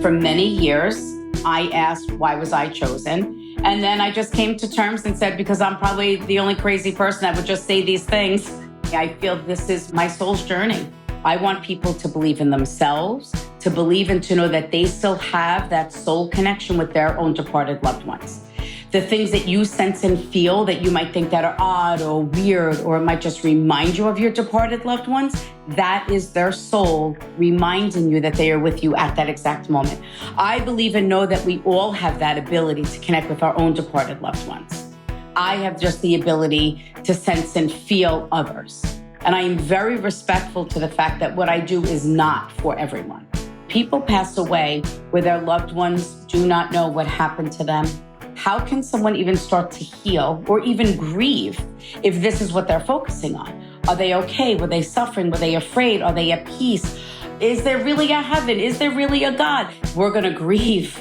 For many years, I asked, why was I chosen? And then I just came to terms and said, because I'm probably the only crazy person that would just say these things. I feel this is my soul's journey. I want people to believe in themselves, to believe and to know that they still have that soul connection with their own departed loved ones. The things that you sense and feel that you might think that are odd or weird, or it might just remind you of your departed loved ones, that is their soul reminding you that they are with you at that exact moment. I believe and know that we all have that ability to connect with our own departed loved ones. I have just the ability to sense and feel others. And I am very respectful to the fact that what I do is not for everyone. People pass away where their loved ones do not know what happened to them. How can someone even start to heal or even grieve if this is what they're focusing on? Are they okay? Were they suffering? Were they afraid? Are they at peace? Is there really a heaven? Is there really a God? We're going to grieve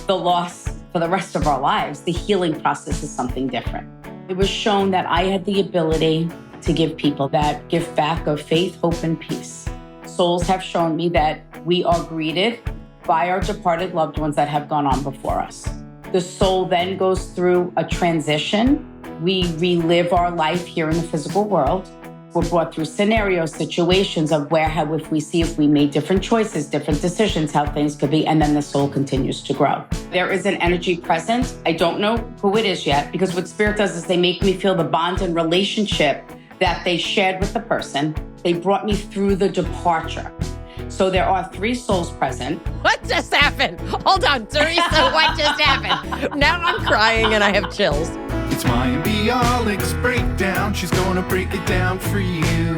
the loss for the rest of our lives. The healing process is something different. It was shown that I had the ability to give people that gift back of faith, hope, and peace. Souls have shown me that we are greeted by our departed loved ones that have gone on before us. The soul then goes through a transition. We relive our life here in the physical world. We're brought through scenarios, situations of if we made different choices, different decisions, how things could be, and then the soul continues to grow. There is an energy present. I don't know who it is yet, because what Spirit does is they make me feel the bond and relationship that they shared with the person. They brought me through the departure. So there are 3 souls present. What just happened? Hold on, Theresa, what just happened? Now I'm crying and I have chills. It's Mayim and Bialik's breakdown. She's gonna break it down for you,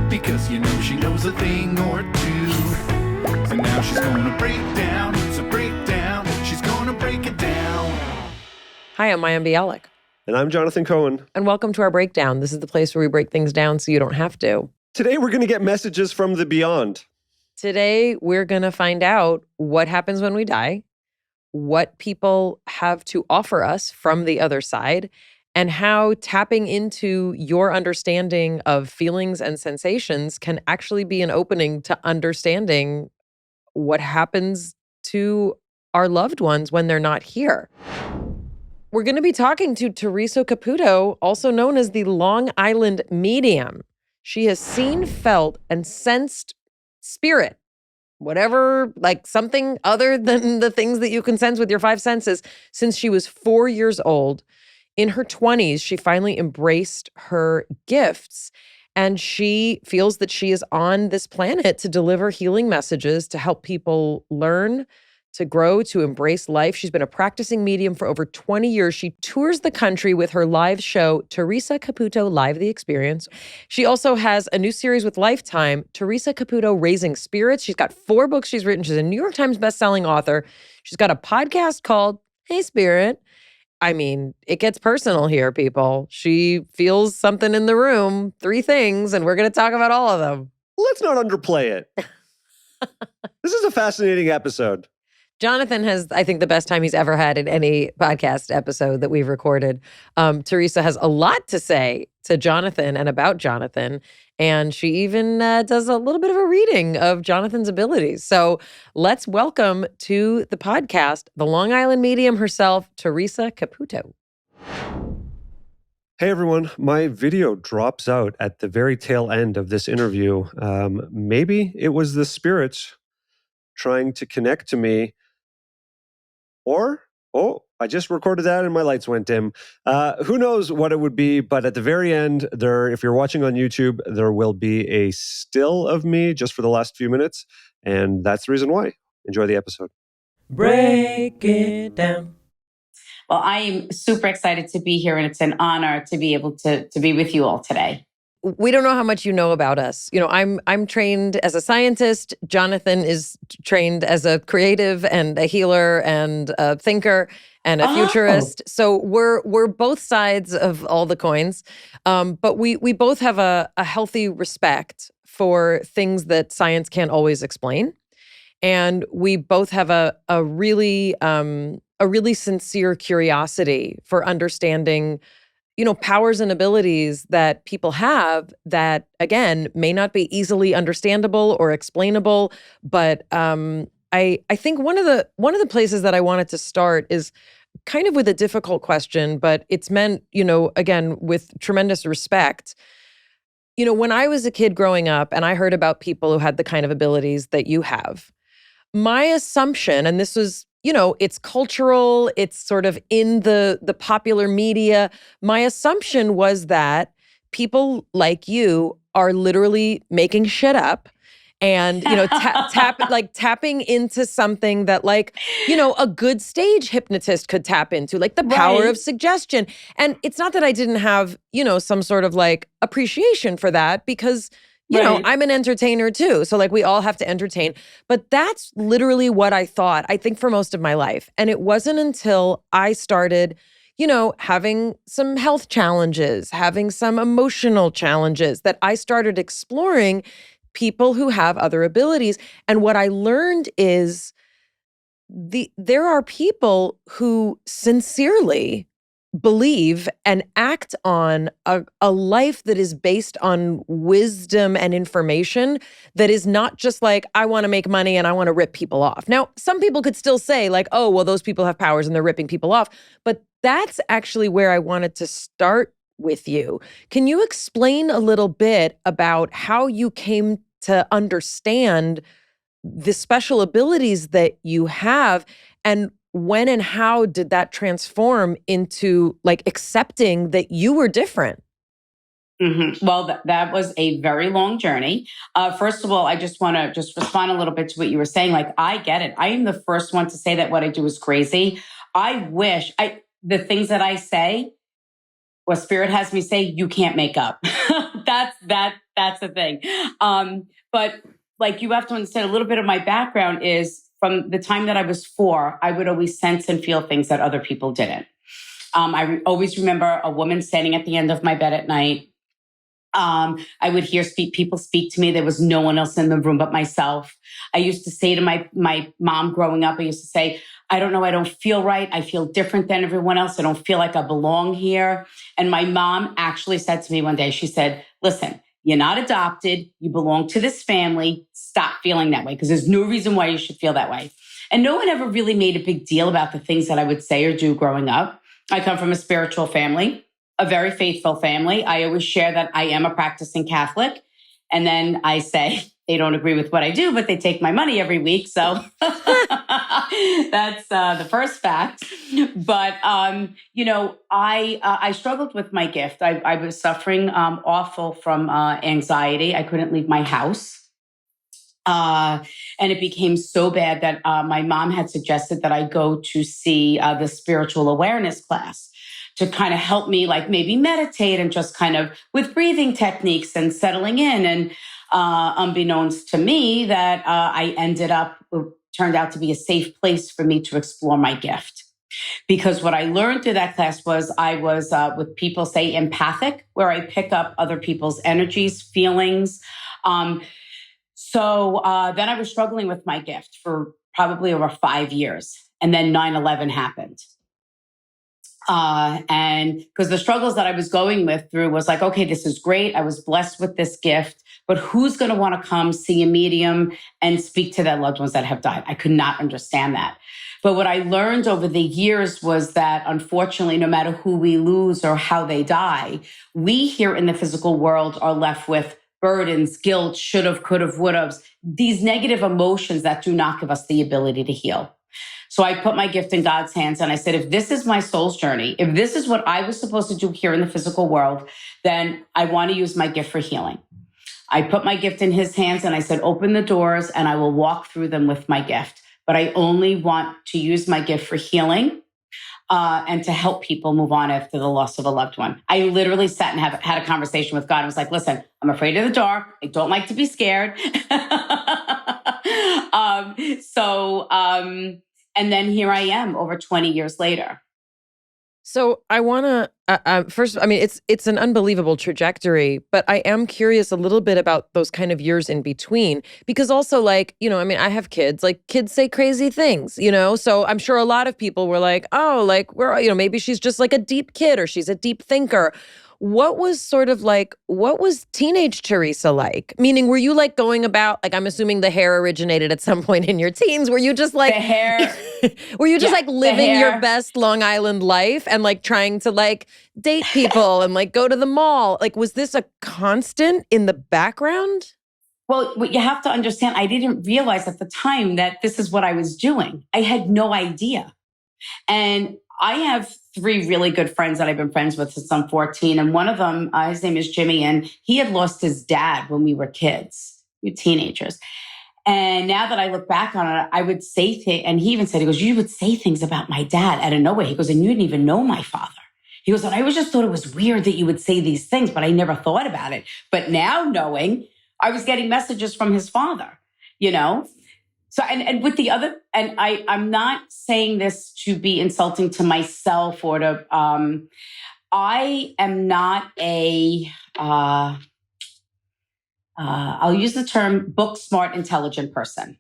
because you know she knows a thing or two. So now she's gonna break down. It's a breakdown. She's gonna break it down. Hi, I'm Mayim and Bialik. And I'm Jonathan Cohen. And welcome to our breakdown. This is the place where we break things down so you don't have to. Today we're going to get messages from the beyond. Today, we're going to find out what happens when we die, what people have to offer us from the other side, and how tapping into your understanding of feelings and sensations can actually be an opening to understanding what happens to our loved ones when they're not here. We're going to be talking to Theresa Caputo, also known as the Long Island Medium. She has seen, felt, and sensed spirit, whatever, like something other than the things that you can sense with your 5 senses, since she was 4 years old. In her 20s, she finally embraced her gifts, and she feels that she is on this planet to deliver healing messages to help people learn, to grow, to embrace life. She's been a practicing medium for over 20 years. She tours the country with her live show, Theresa Caputo Live the Experience. She also has a new series with Lifetime, Theresa Caputo Raising Spirits. She's got 4 books she's written. She's a New York Times bestselling author. She's got a podcast called Hey Spirit. I mean, it gets personal here, people. She feels something in the room, 3 things, and we're going to talk about all of them. Let's not underplay it. This is a fascinating episode. Jonathan has, I think, the best time he's ever had in any podcast episode that we've recorded. Theresa has a lot to say to Jonathan and about Jonathan, and she even does a little bit of a reading of Jonathan's abilities. So let's welcome to the podcast the Long Island medium herself, Theresa Caputo. Hey, everyone. My video drops out at the very tail end of this interview. Maybe it was the spirits trying to connect to me. Or, I just recorded that and my lights went dim. Who knows what it would be, but at the very end, if you're watching on YouTube, there will be a still of me just for the last few minutes, and that's the reason why. Enjoy the episode. Break it down. Well, I am super excited to be here, and it's an honor to be able to be with you all today. We don't know how much you know about us. You know, I'm trained as a scientist. Jonathan is trained as a creative and a healer and a thinker and a futurist. So we're both sides of all the coins. But we both have a healthy respect for things that science can't always explain. And we both have a really sincere curiosity for understanding, you know, powers and abilities that people have that, again, may not be easily understandable or explainable, but I think one of the places that I wanted to start is kind of with a difficult question, but it's meant, again, with tremendous respect. When I was a kid growing up and I heard about people who had the kind of abilities that you have, my assumption, and this was, it's cultural, it's sort of in the popular media, my assumption was that people like you are literally making shit up and tapping into something that a good stage hypnotist could tap into, like the power of suggestion. And it's not that I didn't have some sort of appreciation for that, because I'm an entertainer too, so we all have to entertain, but that's literally what I thought, I think, for most of my life. And it wasn't until I started having some health challenges, having some emotional challenges, that I started exploring people who have other abilities. And what I learned is there are people who sincerely believe and act on a life that is based on wisdom and information, that is not just I want to make money and I want to rip people off. Now, some people could still say oh, well, those people have powers and they're ripping people off. But that's actually where I wanted to start with you. Can you explain a little bit about how you came to understand the special abilities that you have, and when and how did that transform into accepting that you were different? Mm-hmm. Well, that was a very long journey. First of all, I just want to respond a little bit to what you were saying. I get it. I am the first one to say that what I do is crazy. I wish the things that I say, what Spirit has me say, you can't make up. That's the thing. But you have to understand, a little bit of my background is from the time that I was 4, I would always sense and feel things that other people didn't. I always remember a woman standing at the end of my bed at night. I would hear people speak to me. There was no one else in the room but myself. I used to say to my mom growing up, I used to say, I don't know, I don't feel right. I feel different than everyone else. I don't feel like I belong here. And my mom actually said to me one day, she said, listen, you're not adopted. You belong to this family. Stop feeling that way, because there's no reason why you should feel that way. And no one ever really made a big deal about the things that I would say or do growing up. I come from a spiritual family, a very faithful family. I always share that I am a practicing Catholic. And then I say they don't agree with what I do, but they take my money every week. So that's the first fact. But, I struggled with my gift. I was suffering awful from anxiety. I couldn't leave my house. And it became so bad that my mom had suggested that I go to see the spiritual awareness class to kind of help me maybe meditate and just kind of with breathing techniques and settling in. And unbeknownst to me, that turned out to be a safe place for me to explore my gift. Because what I learned through that class was I was what people say empathic, where I pick up other people's energies, feelings. So then I was struggling with my gift for probably over 5 years. And then 9/11 happened. And because the struggles that I was going through was okay, this is great. I was blessed with this gift, but who's going to want to come see a medium and speak to their loved ones that have died? I could not understand that. But what I learned over the years was that, unfortunately, no matter who we lose or how they die, we here in the physical world are left with burdens, guilt, should've, could've, would've, these negative emotions that do not give us the ability to heal. So I put my gift in God's hands and I said, if this is my soul's journey, if this is what I was supposed to do here in the physical world, then I want to use my gift for healing. I put my gift in his hands and I said, open the doors and I will walk through them with my gift. But I only want to use my gift for healing and to help people move on after the loss of a loved one. I literally sat and had a conversation with God. I was like, listen, I'm afraid of the dark. I don't like to be scared. And then here I am over 20 years later. So I want to, first, I mean, it's an unbelievable trajectory, but I am curious a little bit about those kind of years in between, because also I mean, I have kids, kids say crazy things, so I'm sure a lot of people were like, oh, maybe she's just a deep kid or she's a deep thinker. What was what was teenage Theresa like? Meaning, were you like going about, like, I'm assuming the hair originated at some point in your teens. Were you just like, The hair. were you just Yeah, like the living your hair. best Long Island life and like trying to like date people and like go to the mall? Like, was this a constant in the background? Well, what you have to understand, I didn't realize at the time that this is what I was doing. I had no idea. And I have 3 really good friends that I've been friends with since I'm 14. And one of them, his name is Jimmy, and he had lost his dad when we were kids, we were teenagers. And now that I look back on it, I would say things, and he even said, he goes, you would say things about my dad out of nowhere. He goes, and you didn't even know my father. He goes, and I always just thought it was weird that you would say these things, but I never thought about it. But now knowing, I was getting messages from his father, you know? So, and with the other, and I'm not saying this to be insulting to myself or to, I am not I'll use the term book smart, intelligent person.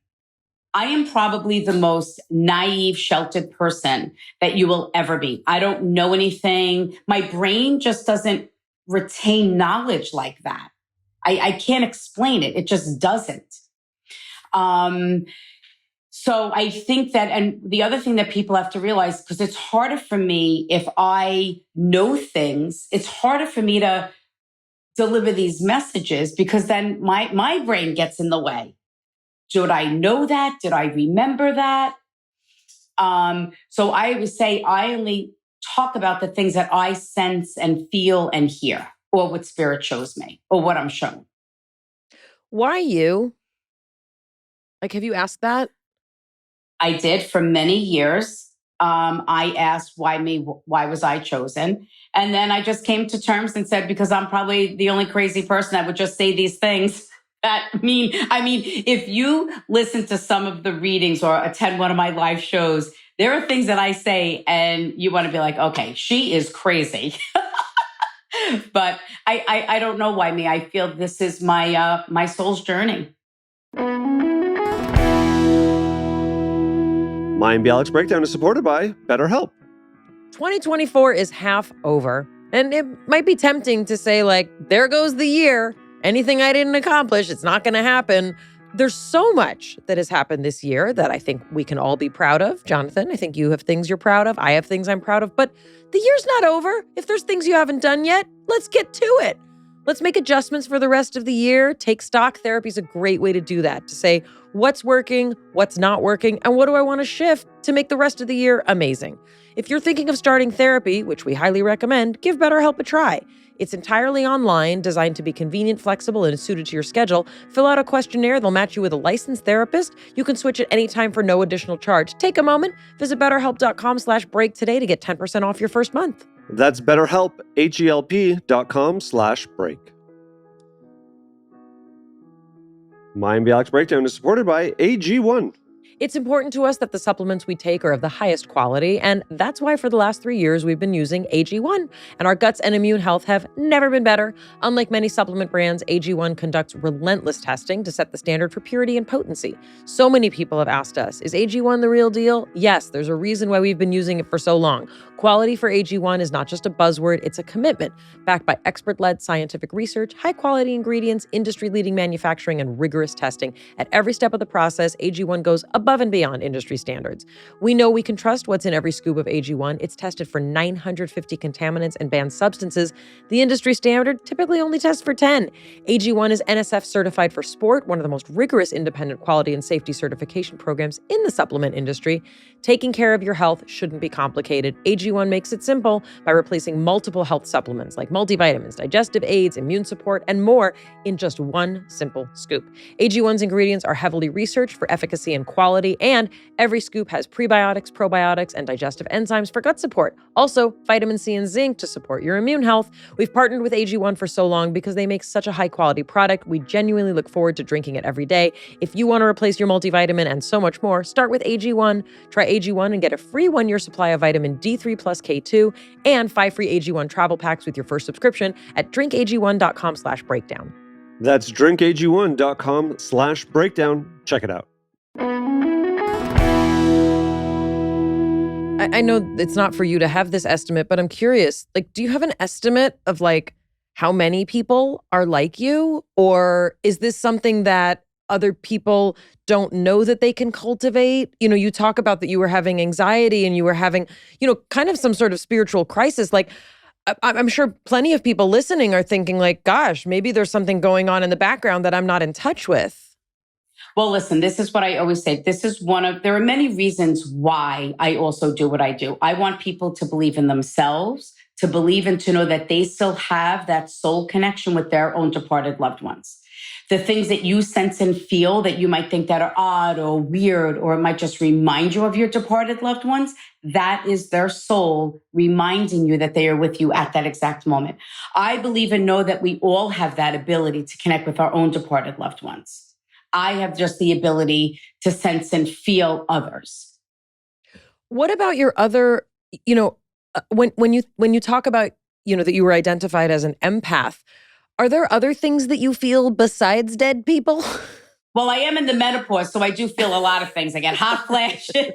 I am probably the most naive, sheltered person that you will ever be. I don't know anything. My brain just doesn't retain knowledge like that. I can't explain it. It just doesn't. So I think that, and the other thing that people have to realize, because it's harder for me if I know things, it's harder for me to deliver these messages because then my brain gets in the way. Did I know that? Did I remember that? So I would say I only talk about the things that I sense and feel and hear, or what spirit shows me, or what I'm shown. Why you? Like, have you asked that? I did for many years. I asked why was I chosen? And then I just came to terms and said, because I'm probably the only crazy person that would just say these things. I mean, if you listen to some of the readings or attend one of my live shows, there are things that I say and you want to be like, okay, she is crazy. But I don't know why me. I feel this is my soul's journey. Mayim Bialik's Breakdown is supported by BetterHelp. 2024 is half over, and it might be tempting to say, like, there goes the year. Anything I didn't accomplish, it's not going to happen. There's so much that has happened this year that I think we can all be proud of. Jonathan, I think you have things you're proud of. I have things I'm proud of. But the year's not over. If there's things you haven't done yet, let's get to it. Let's make adjustments for the rest of the year. Take stock therapy is a great way to do that, to say what's working, what's not working, and what do I want to shift to make the rest of the year amazing. If you're thinking of starting therapy, which we highly recommend, give BetterHelp a try. It's entirely online, designed to be convenient, flexible, and suited to your schedule. Fill out a questionnaire. They'll match you with a licensed therapist. You can switch at any time for no additional charge. Take a moment. Visit BetterHelp.com/break today to get 10% off your first month. That's BetterHelp, HELP.com/break. Mayim Bialik's Breakdown is supported by AG1. It's important to us that the supplements we take are of the highest quality, and that's why for the last 3 years we've been using AG1, and our guts and immune health have never been better. Unlike many supplement brands, AG1 conducts relentless testing to set the standard for purity and potency. So many people have asked us, is AG1 the real deal? Yes, there's a reason why we've been using it for so long. Quality for AG1 is not just a buzzword, it's a commitment, backed by expert-led scientific research, high-quality ingredients, industry-leading manufacturing, and rigorous testing. At every step of the process, AG1 goes above and beyond industry standards. We know we can trust what's in every scoop of AG1. It's tested for 950 contaminants and banned substances. The industry standard typically only tests for 10. AG1 is NSF certified for sport, one of the most rigorous independent quality and safety certification programs in the supplement industry. Taking care of your health shouldn't be complicated. AG1 makes it simple by replacing multiple health supplements like multivitamins, digestive aids, immune support, and more in just one simple scoop. AG1's ingredients are heavily researched for efficacy and quality, and every scoop has prebiotics, probiotics, and digestive enzymes for gut support. Also, vitamin C and zinc to support your immune health. We've partnered with AG1 for so long because they make such a high-quality product. We genuinely look forward to drinking it every day. If you want to replace your multivitamin and so much more, start with AG1. Try AG1 and get a free 1-year supply of vitamin D3 plus K2 and 5 free AG1 travel packs with your first subscription at drinkag1.com/breakdown. That's drinkag1.com/breakdown. Check it out. I know it's not for you to have this estimate, but I'm curious, like, do you have an estimate of like how many people are like you? Or is this something that other people don't know that they can cultivate? You know, you talk about that you were having anxiety and you were having, kind of some sort of spiritual crisis. Like, I'm sure plenty of people listening are thinking like, gosh, maybe there's something going on in the background that I'm not in touch with. Well, listen, this is what I always say. There are many reasons why I also do what I do. I want people to believe in themselves, to believe and to know that they still have that soul connection with their own departed loved ones. The things that you sense and feel that you might think that are odd or weird, or it might just remind you of your departed loved ones, that is their soul reminding you that they are with you at that exact moment. I believe and know that we all have that ability to connect with our own departed loved ones. I have just the ability to sense and feel others. What about your other, when you talk about, that you were identified as an empath, are there other things that you feel besides dead people? Well, I am in the menopause, so I do feel a lot of things. I get hot flashes.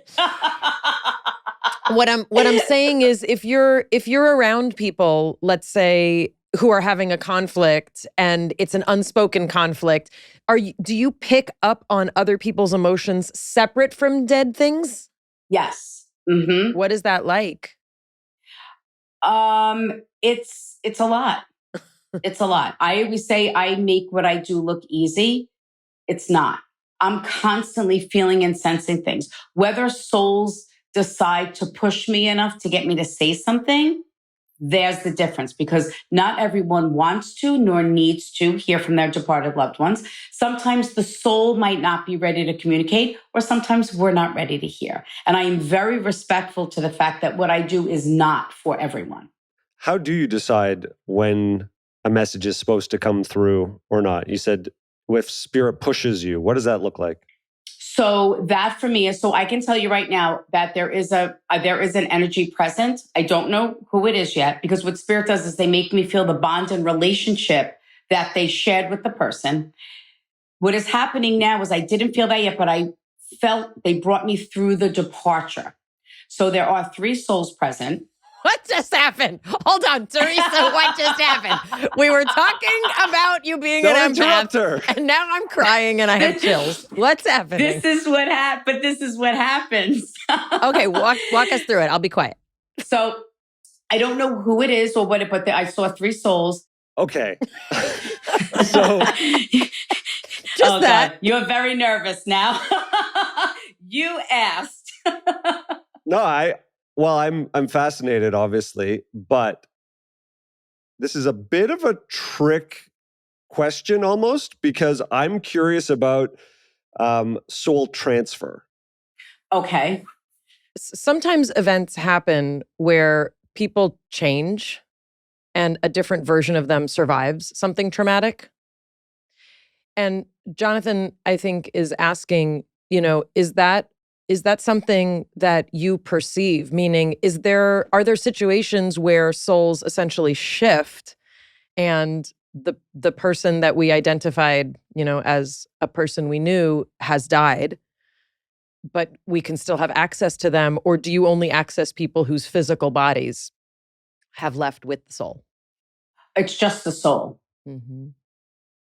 What I'm saying is if you're around people, let's say, who are having a conflict and it's an unspoken conflict, do you pick up on other people's emotions separate from dead things? Yes. Mm-hmm. What is that like? It's a lot. It's a lot. I always say I make what I do look easy. It's not. I'm constantly feeling and sensing things. Whether souls decide to push me enough to get me to say something, there's the difference, because not everyone wants to nor needs to hear from their departed loved ones. Sometimes the soul might not be ready to communicate, or sometimes we're not ready to hear. And I am very respectful to the fact that what I do is not for everyone. How do you decide when a message is supposed to come through or not? You said if spirit pushes you, what does that look like? So that for me is, so I can tell you right now that there is an energy present. I don't know who it is yet, because what spirit does is they make me feel the bond and relationship that they shared with the person. What is happening now is I didn't feel that yet, but I felt they brought me through the departure. So there are 3 souls present. What just happened? Hold on, Theresa, what just happened? We were talking about you being an empath, and now I'm crying and I have chills. What's happening? This is what happens. Okay, walk us through it. I'll be quiet. So I don't know who it is or what, but I saw 3 souls. Okay. So just that. God, you're very nervous now. You asked. No, I'm fascinated, obviously, but this is a bit of a trick question almost, because I'm curious about soul transfer. Okay. Sometimes events happen where people change and a different version of them survives something traumatic. And Jonathan, I think, is asking, is that something that you perceive? Meaning, are there situations where souls essentially shift and the person that we identified, as a person we knew has died, but we can still have access to them? Or do you only access people whose physical bodies have left with the soul? It's just the soul. Mm-hmm.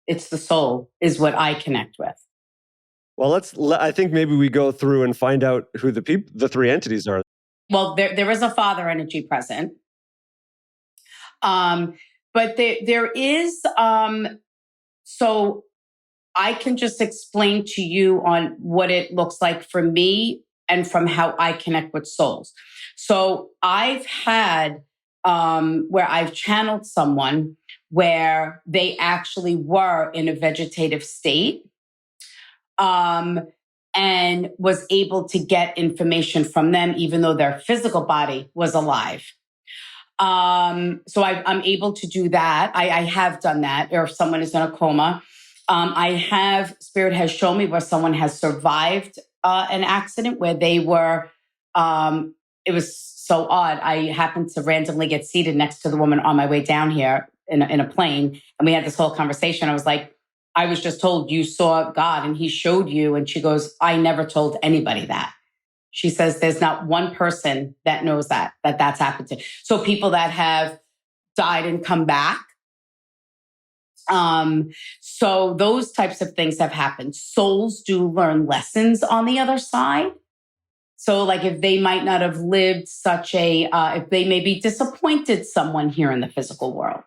It's the soul is what I connect with. Well, I think maybe we go through and find out who the 3 entities are. Well, there is a father energy present. But there is, so I can just explain to you on what it looks like for me and from how I connect with souls. So I've had where I've channeled someone where they actually were in a vegetative state, and was able to get information from them, even though their physical body was alive. So I'm able to do that. I have done that. Or if someone is in a coma, Spirit has shown me where someone has survived an accident where they were, it was so odd. I happened to randomly get seated next to the woman on my way down here in a plane. And we had this whole conversation. I was like, I was just told you saw God and he showed you. And she goes, I never told anybody that. She says there's not one person that knows that's happened to. So people that have died and come back. So those types of things have happened. Souls do learn lessons on the other side. So like if they might not have lived if they maybe disappointed someone here in the physical world,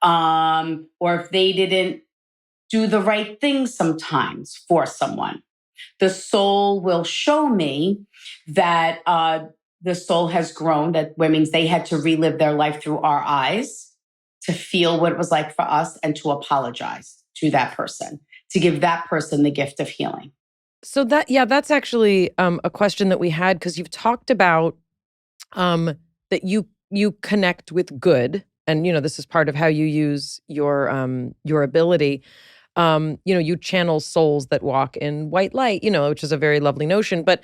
or if they didn't do the right thing sometimes for someone, the soul will show me that the soul has grown, that means they had to relive their life through our eyes to feel what it was like for us and to apologize to that person, to give that person the gift of healing. So that's actually a question that we had, because you've talked about that you connect with good, and this is part of how you use your ability. You channel souls that walk in white light, which is a very lovely notion. But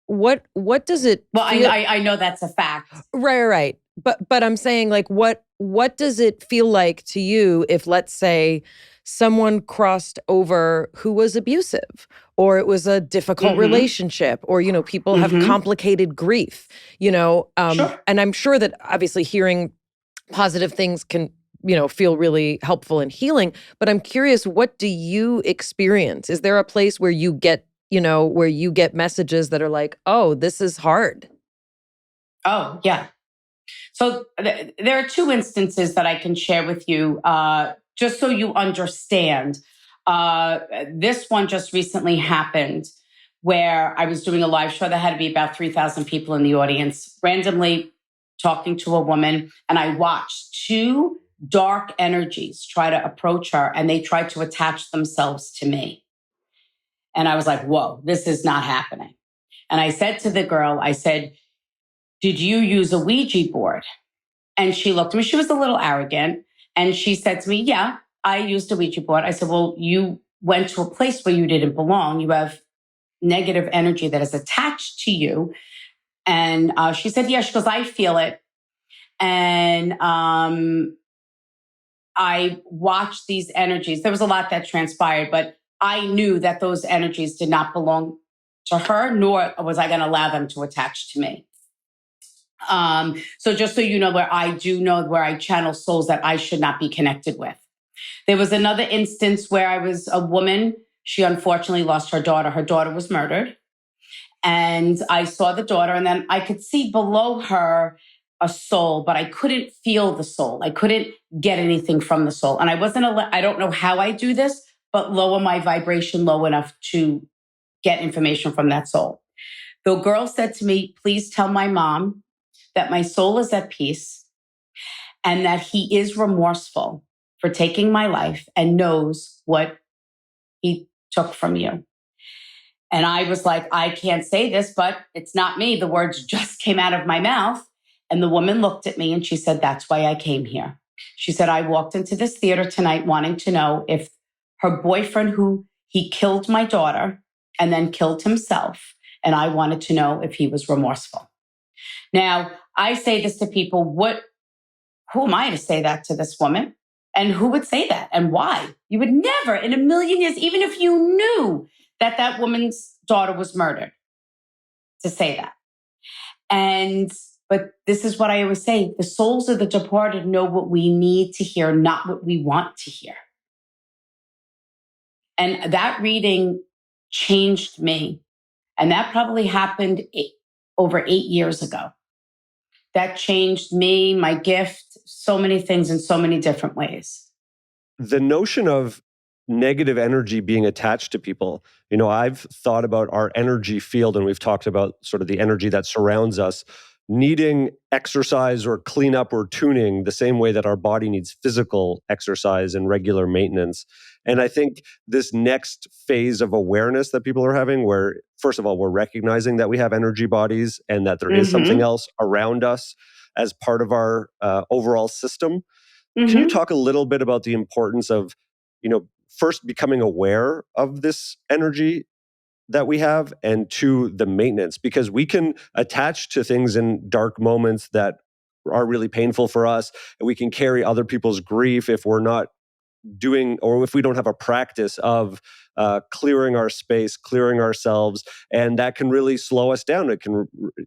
what does it? Well, I know that's a fact. Right. But I'm saying, like, what does it feel like to you if, let's say, someone crossed over who was abusive, or it was a difficult relationship, or people have complicated grief, Sure. And I'm sure that obviously hearing positive things can feel really helpful and healing. But I'm curious, what do you experience? Is there a place where you get messages that are like, oh, this is hard? Oh, yeah. So there are two instances that I can share with you, just so you understand. This one just recently happened where I was doing a live show that had to be about 3,000 people in the audience, randomly talking to a woman, and I watched two dark energies try to approach her, and they tried to attach themselves to me. And I was like, whoa, this is not happening. And I said to the girl, I said, did you use a Ouija board? And she looked at me. She was a little arrogant. And she said to me, yeah, I used a Ouija board. I said, well, you went to a place where you didn't belong. You have negative energy that is attached to you. And she said, yeah. She goes, I feel it. And I watched these energies. There was a lot that transpired, but I knew that those energies did not belong to her, nor was I going to allow them to attach to me. So just so you know, where I channel souls that I should not be connected with. There was another instance where I was a woman. She unfortunately lost her daughter. Her daughter was murdered. And I saw the daughter, and then I could see below her a soul, but I couldn't feel the soul. I couldn't get anything from the soul. And I don't know how I do this, but lower my vibration low enough to get information from that soul. The girl said to me, please tell my mom that my soul is at peace and that he is remorseful for taking my life and knows what he took from you. And I was like, I can't say this, but it's not me. The words just came out of my mouth. And the woman looked at me and she said, that's why I came here. She said, I walked into this theater tonight wanting to know if her boyfriend, who he killed my daughter and then killed himself, and I wanted to know if he was remorseful. Now, I say this to people, who am I to say that to this woman? And who would say that? And why? You would never in a million years, even if you knew that that woman's daughter was murdered, to say that. But this is what I always say, the souls of the departed know what we need to hear, not what we want to hear. And that reading changed me. And that probably happened over 8 years ago. That changed me, my gift, so many things in so many different ways. The notion of negative energy being attached to people, I've thought about our energy field, and we've talked about sort of the energy that surrounds us needing exercise or cleanup or tuning the same way that our body needs physical exercise and regular maintenance. And I think this next phase of awareness that people are having, where, first of all, we're recognizing that we have energy bodies and that there is something else around us as part of our overall system. Can you talk a little bit about the importance of, first becoming aware of this energy that we have, and two, the maintenance? Because we can attach to things in dark moments that are really painful for us, and we can carry other people's grief if we're not doing, or if we don't have a practice of clearing our space, clearing ourselves, and that can really slow us down. It can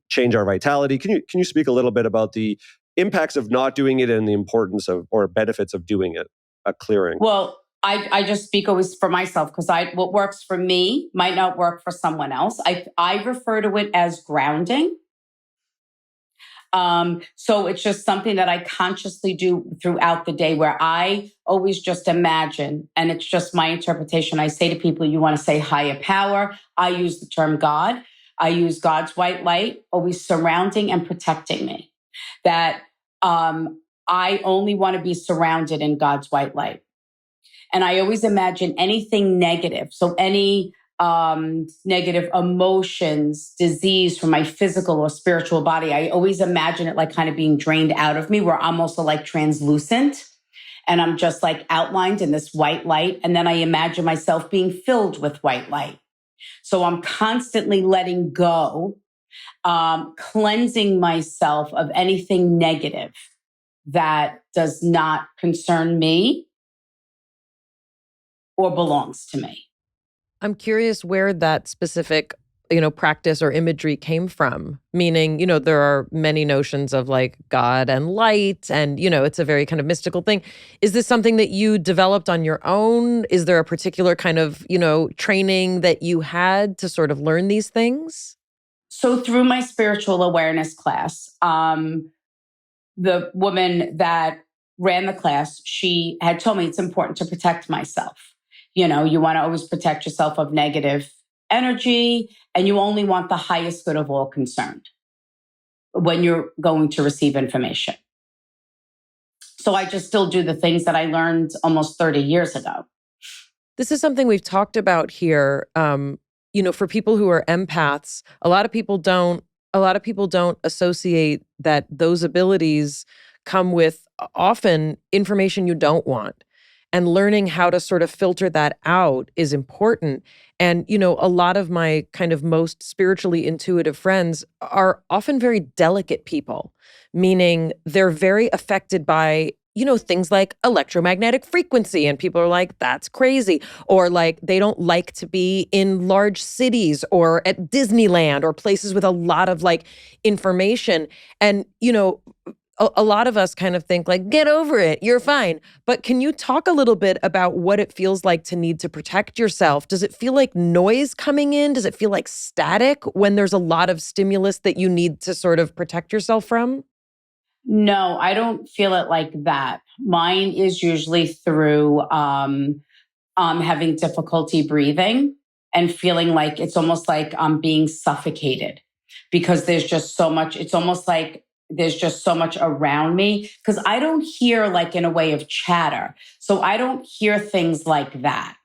change our vitality. Can you speak a little bit about the impacts of not doing it and the importance of or benefits of doing it, a clearing? Well, I just speak always for myself because what works for me might not work for someone else. I refer to it as grounding. So it's just something that I consciously do throughout the day where I always just imagine, and it's just my interpretation. I say to people, you want to say higher power. I use the term God. I use God's white light, always surrounding and protecting me. That I only want to be surrounded in God's white light. And I always imagine anything negative. So any negative emotions, disease from my physical or spiritual body, I always imagine it like kind of being drained out of me, where I'm also like translucent and I'm just like outlined in this white light. And then I imagine myself being filled with white light. So I'm constantly letting go, cleansing myself of anything negative that does not concern me or belongs to me. I'm curious where that specific, practice or imagery came from. Meaning, there are many notions of like God and light and, it's a very kind of mystical thing. Is this something that you developed on your own? Is there a particular kind of, training that you had to sort of learn these things? So through my spiritual awareness class, the woman that ran the class, she had told me it's important to protect myself. You want to always protect yourself of negative energy, and you only want the highest good of all concerned when you're going to receive information. So I just still do the things that I learned almost 30 years ago. This is something we've talked about here. For people who are empaths, a lot of people don't associate that those abilities come with often information you don't want. And learning how to sort of filter that out is important. And, a lot of my kind of most spiritually intuitive friends are often very delicate people, meaning they're very affected by, things like electromagnetic frequency. And people are like, that's crazy. Or like, they don't like to be in large cities or at Disneyland or places with a lot of like information. And, a lot of us kind of think like, get over it, you're fine. But can you talk a little bit about what it feels like to need to protect yourself? Does it feel like noise coming in? Does it feel like static when there's a lot of stimulus that you need to sort of protect yourself from? No, I don't feel it like that. Mine is usually through having difficulty breathing and feeling like it's almost like I'm being suffocated because there's just so much. It's almost like there's just so much around me because I don't hear like in a way of chatter. So I don't hear things like that.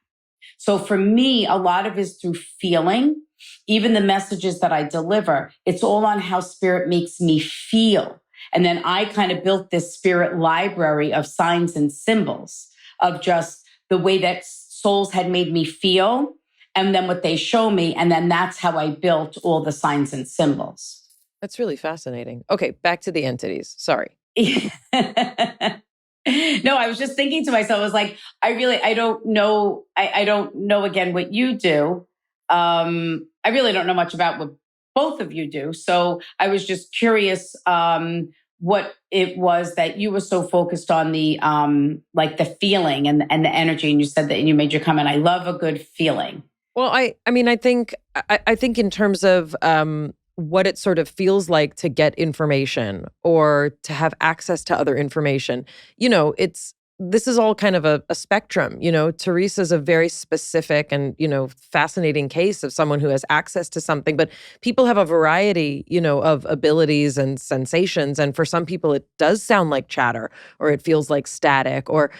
So for me, a lot of it is through feeling. Even the messages that I deliver, it's all on how spirit makes me feel. And then I kind of built this spirit library of signs and symbols of just the way that souls had made me feel and then what they show me. And then that's how I built all the signs and symbols. That's really fascinating. Okay, back to the entities. Sorry. No, I was just thinking to myself, I was like, I don't know. I don't know again what you do. I really don't know much about what both of you do. So I was just curious what it was that you were so focused on the like the feeling and the energy. And you said that you made your comment, I love a good feeling. Well, I think in terms of what it sort of feels like to get information or to have access to other information, this is all kind of a spectrum. Theresa's a very specific and, fascinating case of someone who has access to something, but people have a variety, of abilities and sensations. And for some people, it does sound like chatter or it feels like static or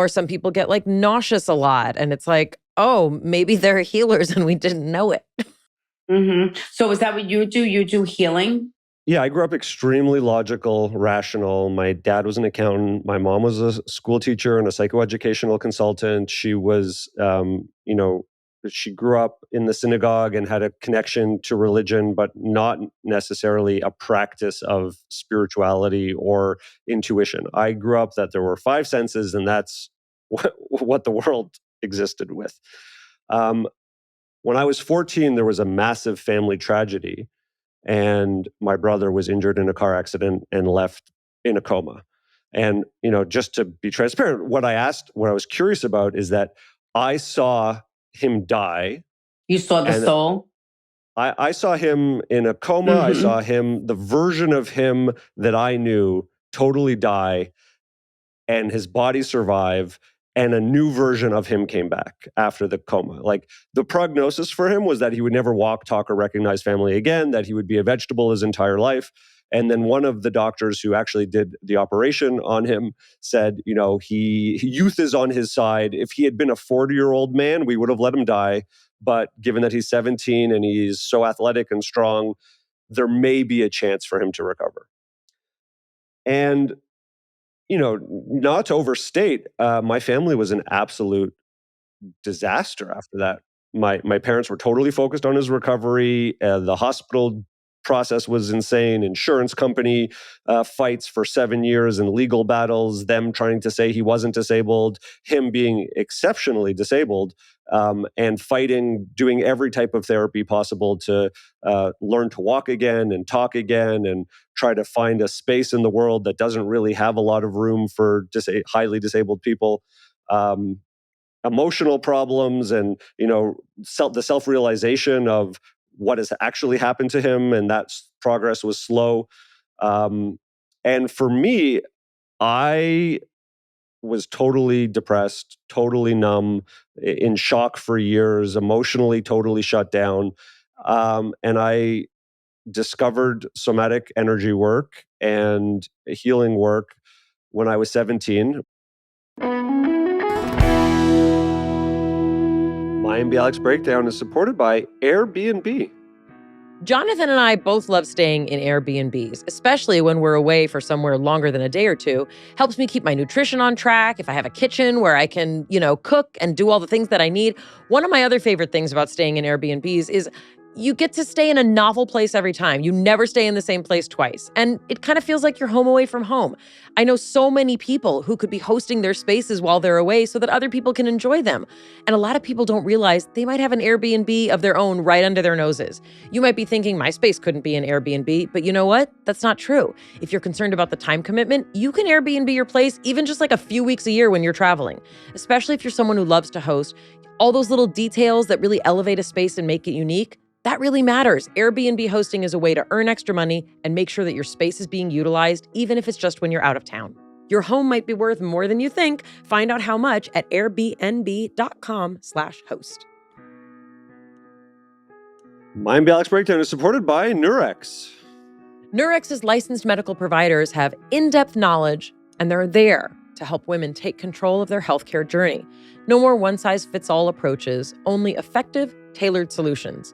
some people get like nauseous a lot. And it's like, oh, maybe they're healers and we didn't know it. Mm-hmm. So is that what you do? You do healing? Yeah, I grew up extremely logical, rational. My dad was an accountant. My mom was a school teacher and a psychoeducational consultant. She was, she grew up in the synagogue and had a connection to religion, but not necessarily a practice of spirituality or intuition. I grew up that there were five senses, and that's what the world existed with. When I was 14, there was a massive family tragedy, and my brother was injured in a car accident and left in a coma. And, just to be transparent, what I was curious about is that I saw him die. You saw the and soul? I saw him in a coma. I saw him, the version of him that I knew, totally die, and his body survive, and a new version of him came back after the coma. Like, the prognosis for him was that he would never walk, talk, or recognize family again, that he would be a vegetable his entire life. And then one of the doctors who actually did the operation on him said, youth is on his side. If he had been a 40-year-old man, we would have let him die. But given that he's 17 and he's so athletic and strong, there may be a chance for him to recover. And not to overstate, my family was an absolute disaster after that. My parents were totally focused on his recovery. The hospital process was insane. Insurance company fights for 7 years and legal battles, them trying to say he wasn't disabled, him being exceptionally disabled, and fighting, doing every type of therapy possible to learn to walk again and talk again and try to find a space in the world that doesn't really have a lot of room for highly disabled people. Emotional problems and, the self-realization of what has actually happened to him, and that progress was slow. And for me, I was totally depressed, totally numb, in shock for years, emotionally totally shut down. And I discovered somatic energy work and healing work when I was 17. Mayim Bialik's Breakdown is supported by Airbnb. Jonathan and I both love staying in Airbnbs, especially when we're away for somewhere longer than a day or two. Helps me keep my nutrition on track. If I have a kitchen where I can, cook and do all the things that I need. One of my other favorite things about staying in Airbnbs is you get to stay in a novel place every time. You never stay in the same place twice. And it kind of feels like you're home away from home. I know so many people who could be hosting their spaces while they're away so that other people can enjoy them. And a lot of people don't realize they might have an Airbnb of their own right under their noses. You might be thinking my space couldn't be an Airbnb, but you know what? That's not true. If you're concerned about the time commitment, you can Airbnb your place even just like a few weeks a year when you're traveling, especially if you're someone who loves to host. All those little details that really elevate a space and make it unique, that really matters. Airbnb hosting is a way to earn extra money and make sure that your space is being utilized, even if it's just when you're out of town. Your home might be worth more than you think. Find out how much at airbnb.com/host. Mayim Bialik's Breakdown is supported by Nurex. Nurex's licensed medical providers have in-depth knowledge, and they're there to help women take control of their healthcare journey. No more one-size-fits-all approaches, only effective, tailored solutions.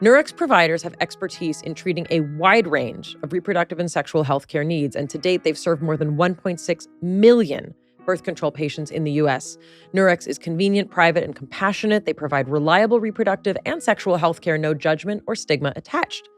Nurex providers have expertise in treating a wide range of reproductive and sexual healthcare needs, and to date, they've served more than 1.6 million birth control patients in the U.S. Nurex is convenient, private, and compassionate. They provide reliable reproductive and sexual healthcare, no judgment or stigma attached.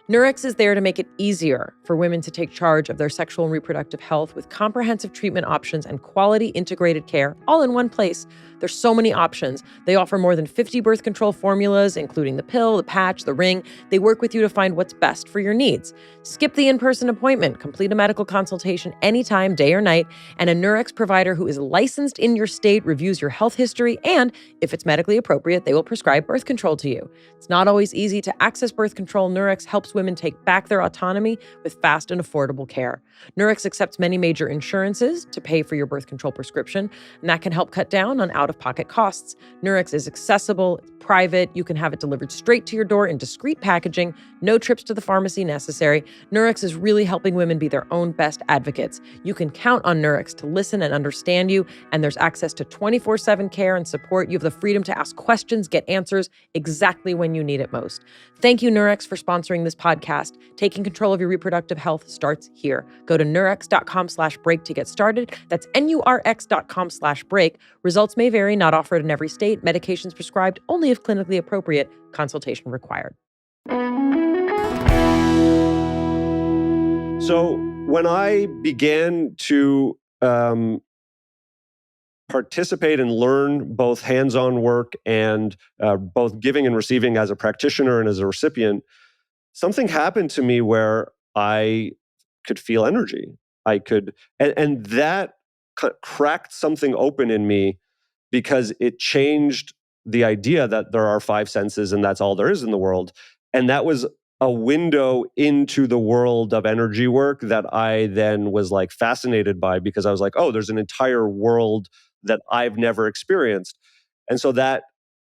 Nurex is there to make it easier for women to take charge of their sexual and reproductive health with comprehensive treatment options and quality integrated care all in one place. There's so many options. They offer more than 50 birth control formulas, including the pill, the patch, the ring. They work with you to find what's best for your needs. Skip the in-person appointment, complete a medical consultation anytime, day or night, and a Nurex provider who is licensed in your state reviews your health history, and if it's medically appropriate, they will prescribe birth control to you. It's not always easy to access birth control. Nurex helps women take back their autonomy with fast and affordable care. Nurex accepts many major insurances to pay for your birth control prescription, and that can help cut down on out-of-pocket costs. Nurex is accessible, it's private, you can have it delivered straight to your door in discreet packaging, no trips to the pharmacy necessary. Nurex is really helping women be their own best advocates. You can count on Nurex to listen and understand you, and there's access to 24/7 care and support. You have the freedom to ask questions, get answers exactly when you need it most. Thank you, Nurex, for sponsoring this podcast. Taking control of your reproductive health starts here. Go to nurex.com/break to get started. That's NURX.com/break. Results may vary, not offered in every state. Medications prescribed only if clinically appropriate. Consultation required. So when I began to participate and learn both hands-on work and both giving and receiving as a practitioner and as a recipient, something happened to me where I could feel energy. I could, and that cracked something open in me because it changed the idea that there are five senses and that's all there is in the world. And that was a window into the world of energy work that I then was like fascinated by, because I was like, oh, there's an entire world that I've never experienced. And so that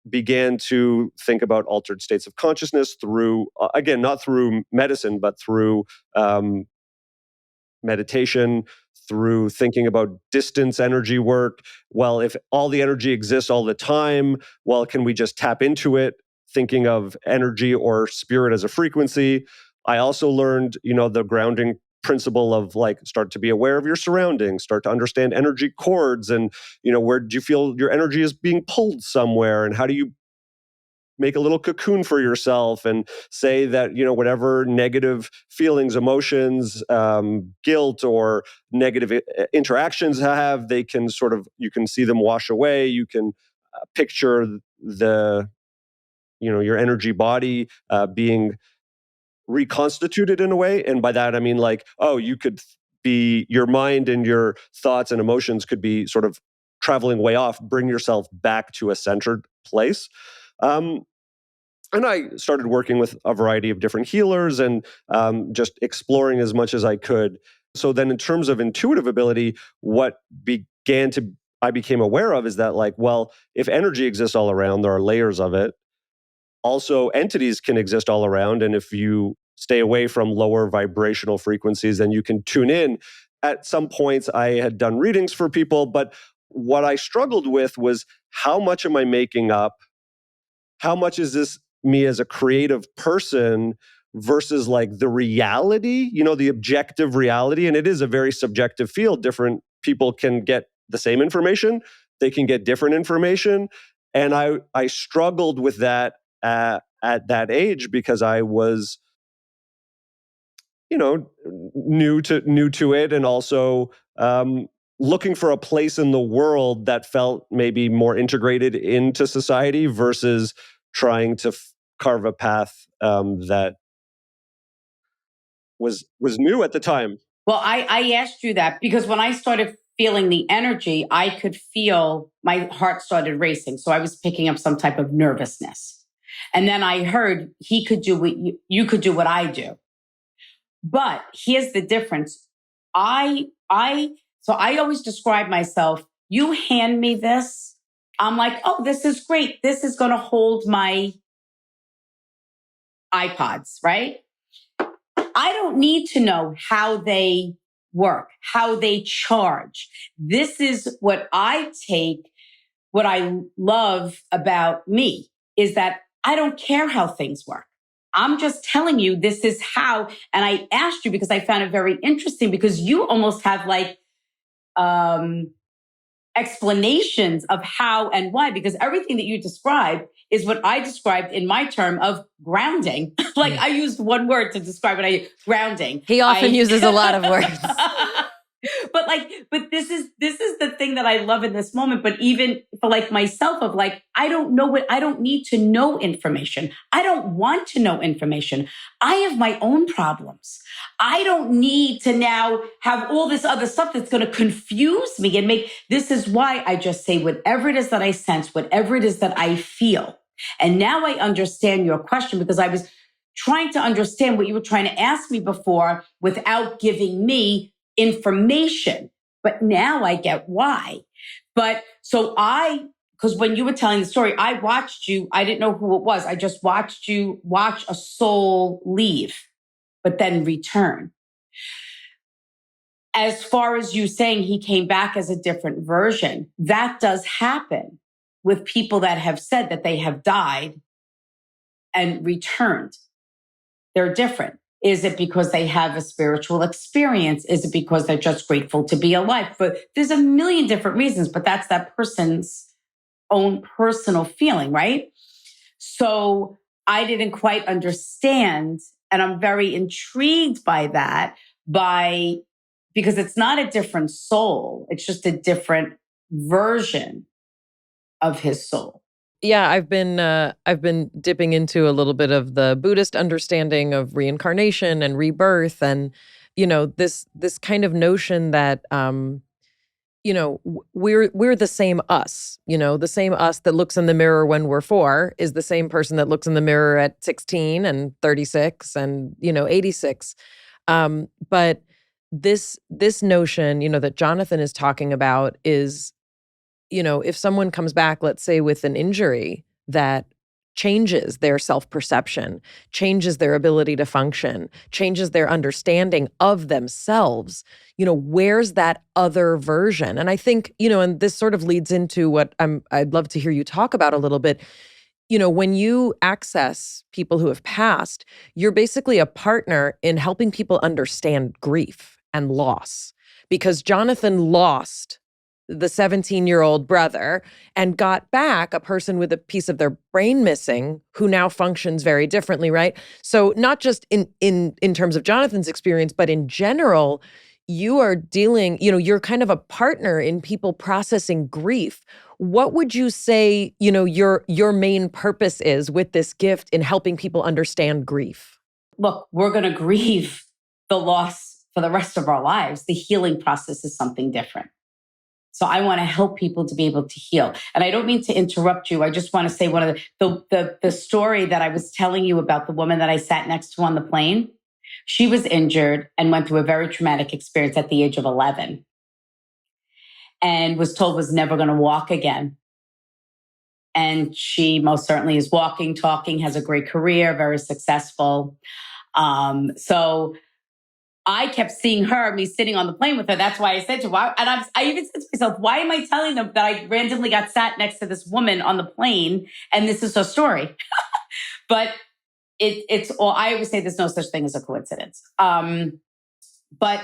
began to think about altered states of consciousness through, again, not through medicine, but through meditation, through thinking about distance energy work. Well, if all the energy exists all the time, well, can we just tap into it? Thinking of energy or spirit as a frequency. I also learned, the grounding principle of like, start to be aware of your surroundings, start to understand energy cords, and, where do you feel your energy is being pulled somewhere, and how do you make a little cocoon for yourself and say that, whatever negative feelings, emotions, guilt, or negative interactions have, they can you can see them wash away. You can picture your energy body being reconstituted in a way. And by that, I mean like, oh, you could be, your mind and your thoughts and emotions could be sort of traveling way off, bring yourself back to a centered place. And I started working with a variety of different healers and just exploring as much as I could. So then in terms of intuitive ability, what I became aware of is that like, well, if energy exists all around, there are layers of it. Also, entities can exist all around. And if you stay away from lower vibrational frequencies, then you can tune in. At some points, I had done readings for people, but what I struggled with was, how much am I making up? How much is this me as a creative person versus like the reality, the objective reality? And it is a very subjective field. Different people can get the same information. They can get different information. And I struggled with that at that age, because I was, new to it, and also looking for a place in the world that felt maybe more integrated into society versus trying to carve a path that was new at the time. Well, I asked you that because when I started feeling the energy, I could feel my heart started racing. So I was picking up some type of nervousness. And then I heard he could do what you could do what I do. But here's the difference. So I always describe myself, you hand me this, I'm like, oh, this is great. This is going to hold my iPods, right? I don't need to know how they work, how they charge. This is what I take. What I love about me is that I don't care how things work. I'm just telling you this is how. And I asked you because I found it very interesting, because you almost have like explanations of how and why, because everything that you described is what I described in my term of grounding. Like I used one word to describe it. Grounding. He often uses a lot of words. But this is the thing that I love in this moment. But even for like myself, of like, I don't need to know information. I don't want to know information. I have my own problems. I don't need to now have all this other stuff that's going to confuse me and this is why I just say whatever it is that I sense, whatever it is that I feel. And now I understand your question, because I was trying to understand what you were trying to ask me before without giving me information. But now I get why. But because when you were telling the story, I watched you, I didn't know who it was. I just watched you watch a soul leave, but then return. As far as you saying he came back as a different version, that does happen with people that have said that they have died and returned. They're different. Is it because they have a spiritual experience? Is it because they're just grateful to be alive? But there's a million different reasons, but that's that person's own personal feeling, right? So I didn't quite understand, and I'm very intrigued by that, because it's not a different soul. It's just a different version of his soul. Yeah, I've been dipping into a little bit of the Buddhist understanding of reincarnation and rebirth, and this kind of notion that we're the same us. The same us that looks in the mirror when we're 4 is the same person that looks in the mirror at 16 and 36 and 86. But this notion, that Jonathan is talking about is, if someone comes back, let's say with an injury that changes their self-perception, changes their ability to function, changes their understanding of themselves, where's that other version? And I think, and this sort of leads into what I'd love to hear you talk about a little bit. When you access people who have passed, you're basically a partner in helping people understand grief and loss, because Jonathan lost the 17-year-old brother and got back a person with a piece of their brain missing who now functions very differently, right? So not just in terms of Jonathan's experience, but in general, you are dealing, you're kind of a partner in people processing grief. What would you say, your main purpose is with this gift in helping people understand grief? Look, we're going to grieve the loss for the rest of our lives. The healing process is something different. So I want to help people to be able to heal. And I don't mean to interrupt you. I just want to say one of the story that I was telling you about the woman that I sat next to on the plane. She was injured and went through a very traumatic experience at the age of 11 and was told was never going to walk again. And she most certainly is walking, talking, has a great career, very successful. So I kept seeing her, me sitting on the plane with her. That's why I said to her, and I even said to myself, why am I telling them that I randomly got sat next to this woman on the plane and this is her story? But it's all, I always say there's no such thing as a coincidence. But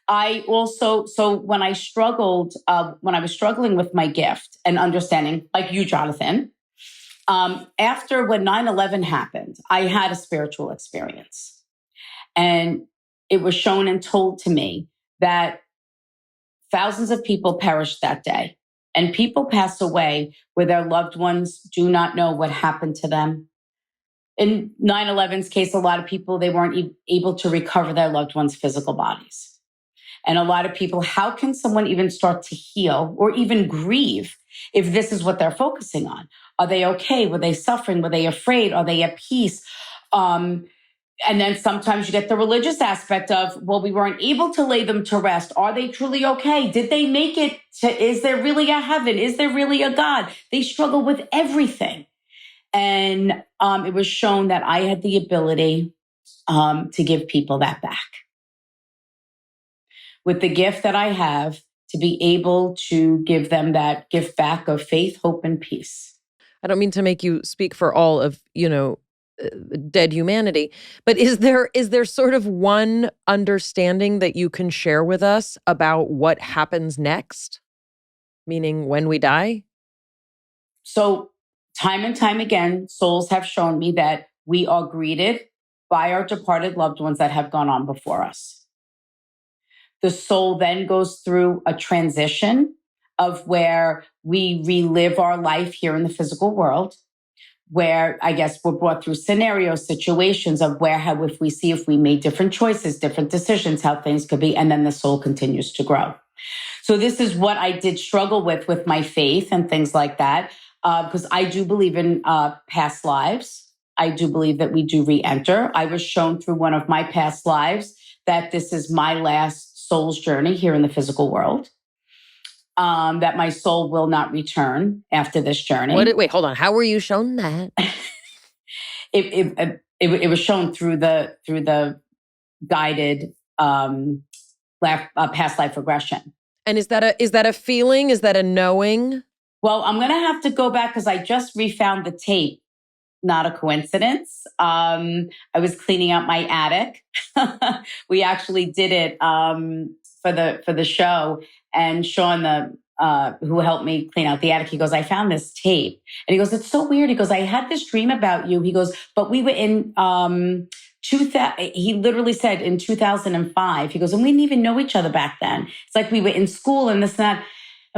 I also, so when I was struggling with my gift and understanding, like you, Jonathan, after when 9/11 happened, I had a spiritual experience. And it was shown and told to me that thousands of people perished that day. And people pass away where their loved ones do not know what happened to them. In 9/11's case, a lot of people, they weren't able to recover their loved ones' physical bodies. And a lot of people, how can someone even start to heal or even grieve if this is what they're focusing on? Are they okay? Were they suffering? Were they afraid? Are they at peace? And then sometimes you get the religious aspect of, well, we weren't able to lay them to rest. Are they truly okay? Did they make it is there really a heaven? Is there really a God? They struggle with everything. And it was shown that I had the ability to give people that back. With the gift that I have, to be able to give them that gift back of faith, hope, and peace. I don't mean to make you speak for all of, dead humanity, but is there sort of one understanding that you can share with us about what happens next? Meaning when we die? So time and time again, souls have shown me that we are greeted by our departed loved ones that have gone on before us. The soul then goes through a transition of where we relive our life here in the physical world, where I guess we're brought through scenarios, situations of if we made different choices, different decisions, how things could be, and then the soul continues to grow. So this is what I did struggle with my faith and things like that, because I do believe in past lives. I do believe that we do re-enter. I was shown through one of my past lives that this is my last soul's journey here in the physical world. That my soul will not return after this journey. Wait, hold on. How were you shown that? It was shown through the guided past life regression. And is that a feeling? Is that a knowing? Well, I'm going to have to go back because I just refound the tape. Not a coincidence. I was cleaning out my attic. We actually did it for the show. And Sean, who helped me clean out the attic, he goes, I found this tape. And he goes, it's so weird. He goes, I had this dream about you. He goes, but we were in he literally said in 2005. He goes, and we didn't even know each other back then. It's like we were in school and this and that.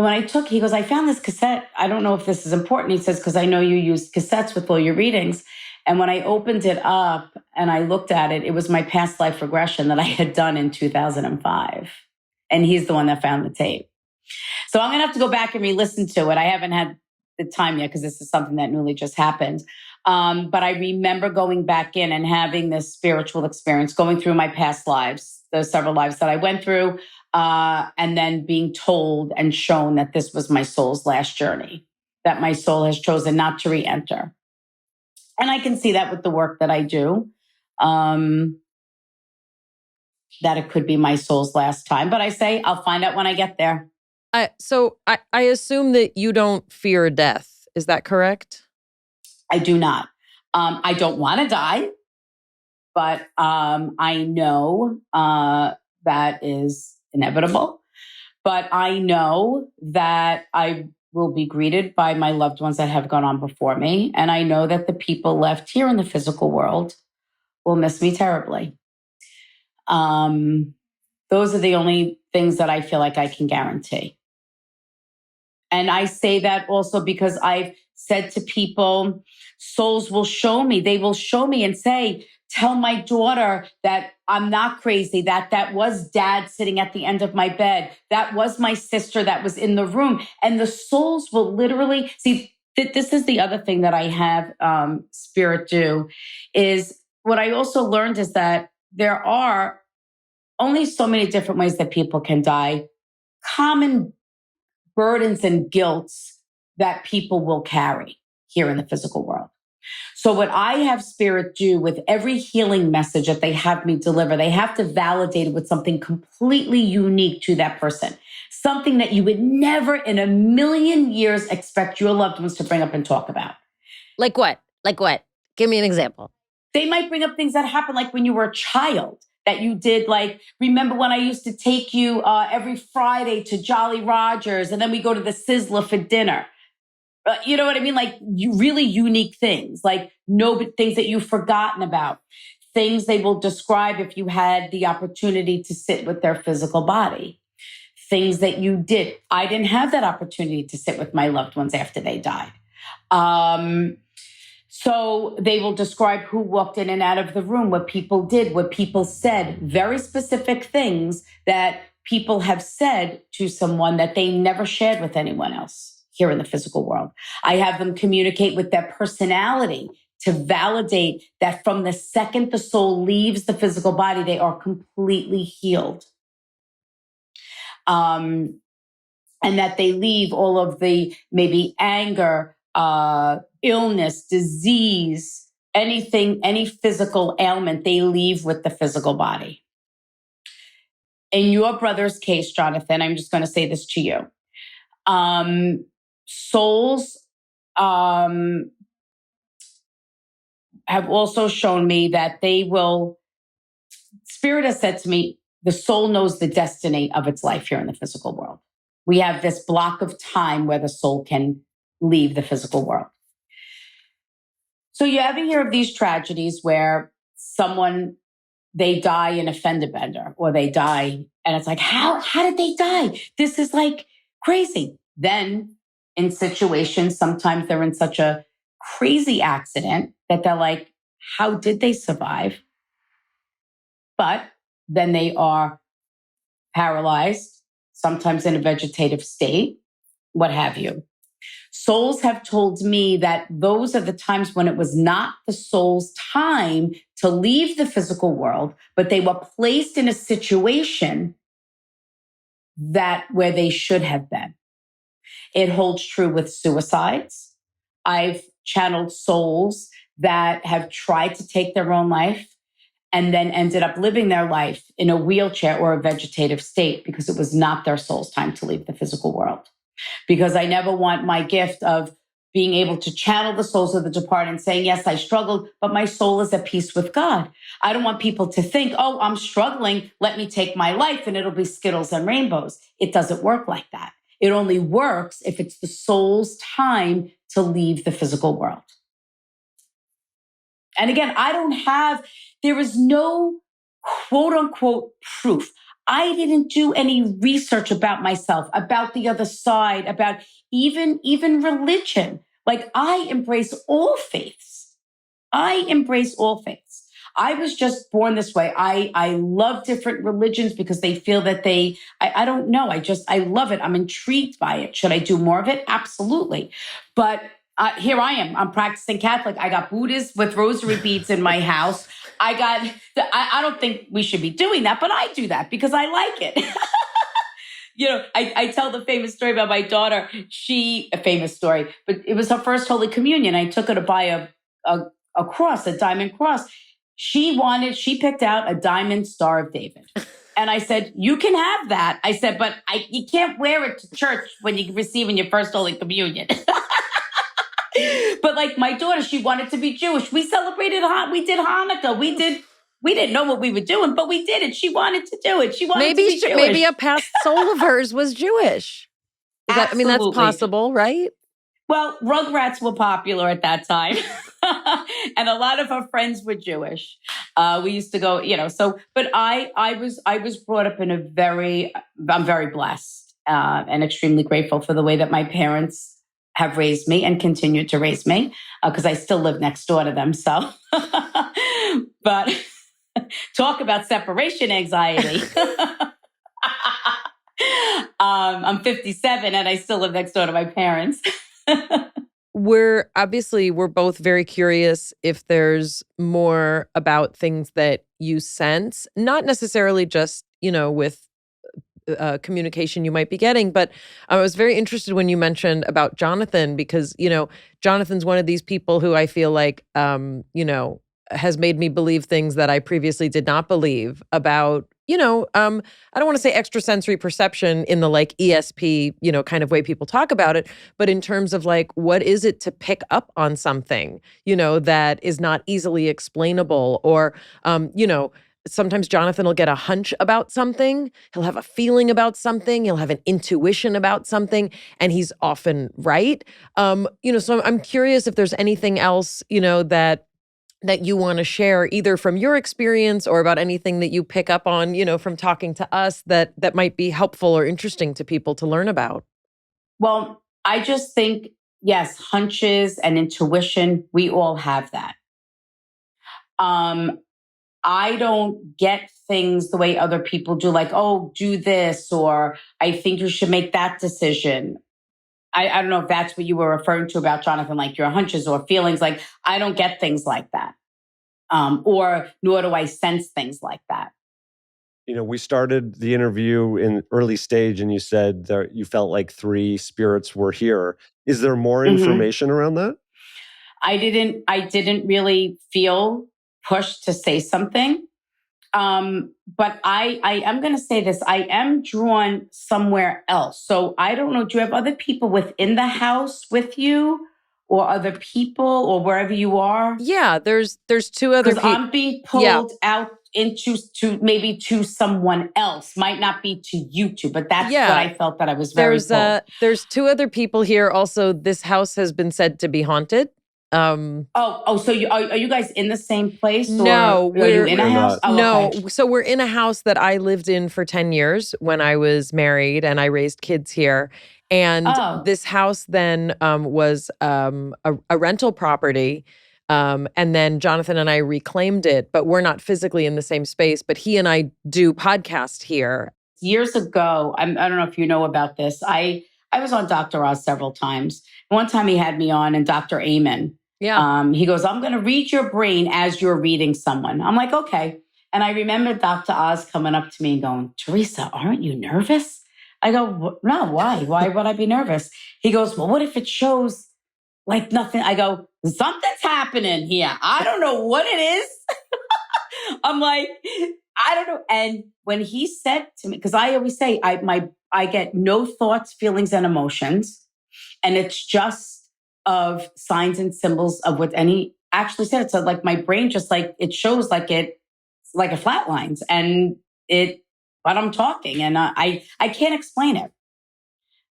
And when he goes, I found this cassette. I don't know if this is important. He says, because I know you used cassettes with all your readings. And when I opened it up and I looked at it, it was my past life regression that I had done in 2005. And he's the one that found the tape. So I'm going to have to go back and re-listen to it. I haven't had the time yet because this is something that newly just happened. But I remember going back in and having this spiritual experience, going through my past lives, the several lives that I went through, and then being told and shown that this was my soul's last journey, that my soul has chosen not to re-enter. And I can see that with the work that I do, that it could be my soul's last time. But I say, I'll find out when I get there. So I assume that you don't fear death. Is that correct? I do not. I don't want to die, but I know that is inevitable. But I know that I will be greeted by my loved ones that have gone on before me. And I know that the people left here in the physical world will miss me terribly. Those are the only things that I feel like I can guarantee. And I say that also because I've said to people, souls will show me. They will show me and say, tell my daughter that I'm not crazy, that was dad sitting at the end of my bed. That was my sister that was in the room. And the souls will literally, see, this is the other thing that I have spirit do, is what I also learned is that there are only so many different ways that people can die. Common burdens and guilts that people will carry here in the physical world. So what I have spirit do with every healing message that they have me deliver, they have to validate it with something completely unique to that person. Something that you would never in a million years expect your loved ones to bring up and talk about. Like what? Like what? Give me an example. They might bring up things that happened like when you were a child. That you did, like, remember when I used to take you every Friday to Jolly Rogers and then we go to the Sizzler for dinner. You know what I mean? Like really unique things, like things that you've forgotten about, things they will describe if you had the opportunity to sit with their physical body, things that you did. I didn't have that opportunity to sit with my loved ones after they died. So they will describe who walked in and out of the room, what people did, what people said, very specific things that people have said to someone that they never shared with anyone else here in the physical world. I have them communicate with their personality to validate that from the second the soul leaves the physical body, they are completely healed. And that they leave all of the maybe anger, illness, disease, anything, any physical ailment, they leave with the physical body. In your brother's case, Jonathan, I'm just going to say this to you. Souls have also shown me that they will, Spirit has said to me, the soul knows the destiny of its life here in the physical world. We have this block of time where the soul can leave the physical world. So you ever hear of these tragedies where they die in a fender bender or they die and it's like, how did they die? This is like crazy. Then in situations, sometimes they're in such a crazy accident that they're like, how did they survive? But then they are paralyzed, sometimes in a vegetative state, what have you. Souls have told me that those are the times when it was not the soul's time to leave the physical world, but they were placed in a situation where they should have been. It holds true with suicides. I've channeled souls that have tried to take their own life and then ended up living their life in a wheelchair or a vegetative state because it was not their soul's time to leave the physical world. Because I never want my gift of being able to channel the souls of the departed and saying, yes, I struggled, but my soul is at peace with God. I don't want people to think, oh, I'm struggling, let me take my life and it'll be Skittles and rainbows. It doesn't work like that. It only works if it's the soul's time to leave the physical world. And again, there is no quote unquote proof. I didn't do any research about myself, about the other side, about even religion. Like, I embrace all faiths. I embrace all faiths. I was just born this way. I love different religions because they feel that I don't know. I love it. I'm intrigued by it. Should I do more of it? Absolutely. But here I am. I'm practicing Catholic. I got Buddhists with rosary beads in my house. I don't think we should be doing that, but I do that because I like it. I tell the famous story about my daughter. A famous story, but it was her first Holy Communion. I took her to buy a cross, a diamond cross. She picked out a diamond Star of David. And I said, you can have that. I said, but you can't wear it to church when you're receiving your first Holy Communion. But like my daughter, she wanted to be Jewish. We celebrated, we did Hanukkah. We didn't know what we were doing, but we did it. She wanted to do it. She wanted to be Jewish. Maybe a past soul of hers was Jewish. That's possible, right? Well, Rugrats were popular at that time. And a lot of her friends were Jewish. We used to go, but I was brought up in I'm very blessed and extremely grateful for the way that my parents have raised me and continue to raise me because I still live next door to them. So, but talk about separation anxiety. I'm 57 and I still live next door to my parents. We're both very curious if there's more about things that you sense, not necessarily just, with communication you might be getting. But I was very interested when you mentioned about Jonathan, because, Jonathan's one of these people who I feel like, has made me believe things that I previously did not believe about, I don't want to say extrasensory perception in the like ESP, kind of way people talk about it, but in terms of like, what is it to pick up on something, that is not easily explainable or, sometimes Jonathan will get a hunch about something. He'll have a feeling about something. He'll have an intuition about something, and he's often right. So I'm curious if there's anything else, that you want to share either from your experience or about anything that you pick up on, from talking to us that might be helpful or interesting to people to learn about. Well, I just think, yes, hunches and intuition, we all have that. I don't get things the way other people do, like, oh, do this, or I think you should make that decision. I don't know if that's what you were referring to about Jonathan, like your hunches or feelings. Like, I don't get things like that. Or nor do I sense things like that. We started the interview in early stage and you said that you felt like 3 spirits were here. Is there more information around that? I didn't really feel pushed to say something. But I am going to say this. I am drawn somewhere else. So I don't know. Do you have other people within the house with you, or other people, or wherever you are? Yeah, there's 2 other people. Because I'm being pulled out into maybe to someone else. Might not be to you two, but that's what I felt that I was very pulled. There's 2 other people here. Also, this house has been said to be haunted. So are you guys in the same place? No, are you in a house? No, okay. So we're in a house that I lived in for 10 years when I was married and I raised kids here. And this house then was a rental property. And then Jonathan and I reclaimed it, but we're not physically in the same space. But he and I do podcast here. Years ago, I don't know if you know about this. I was on Dr. Oz several times. One time he had me on, and Dr. Amen. Yeah. He goes, I'm going to read your brain as you're reading someone. I'm like, okay. And I remember Dr. Oz coming up to me and going, Theresa, aren't you nervous? I go, no, why? Why would I be nervous? He goes, well, what if it shows like nothing? I go, something's happening here. I don't know what it is. I'm like, I don't know. And when he said to me, because I always say I get no thoughts, feelings, and emotions. And it's just of signs and symbols of what, and he actually said it. So like my brain just like, it shows like it flatlines and but I'm talking and I can't explain it.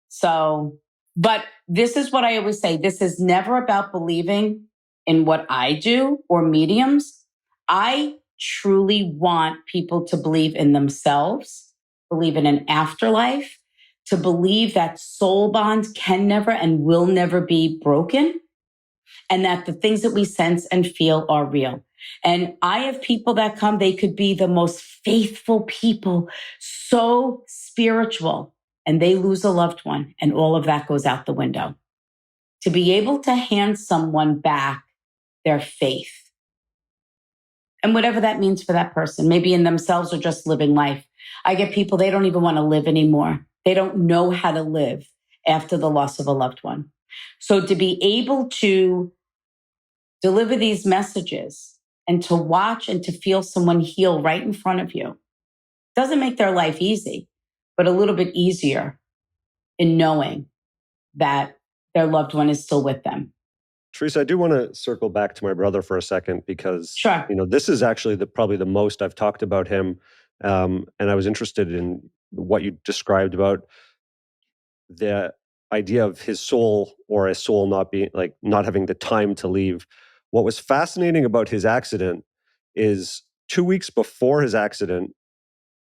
So, but this is what I always say. This is never about believing in what I do or mediums. I truly want people to believe in themselves believe in an afterlife, to believe that soul bonds can never and will never be broken, and that the things that we sense and feel are real. And I have people that come, they could be the most faithful people, so spiritual, and they lose a loved one, and all of that goes out the window. To be able to hand someone back their faith, and whatever that means for that person, maybe in themselves or just living life. I get people, they don't even want to live anymore. They don't know how to live after the loss of a loved one. So to be able to deliver these messages and to watch and to feel someone heal right in front of you doesn't make their life easy, but a little bit easier in knowing that their loved one is still with them. Theresa, I do want to circle back to my brother for a second because, Sure. This is actually probably the most I've talked about him. And I was interested in what you described about the idea of his soul, or a soul not having the time to leave. What was fascinating about his accident is 2 weeks before his accident,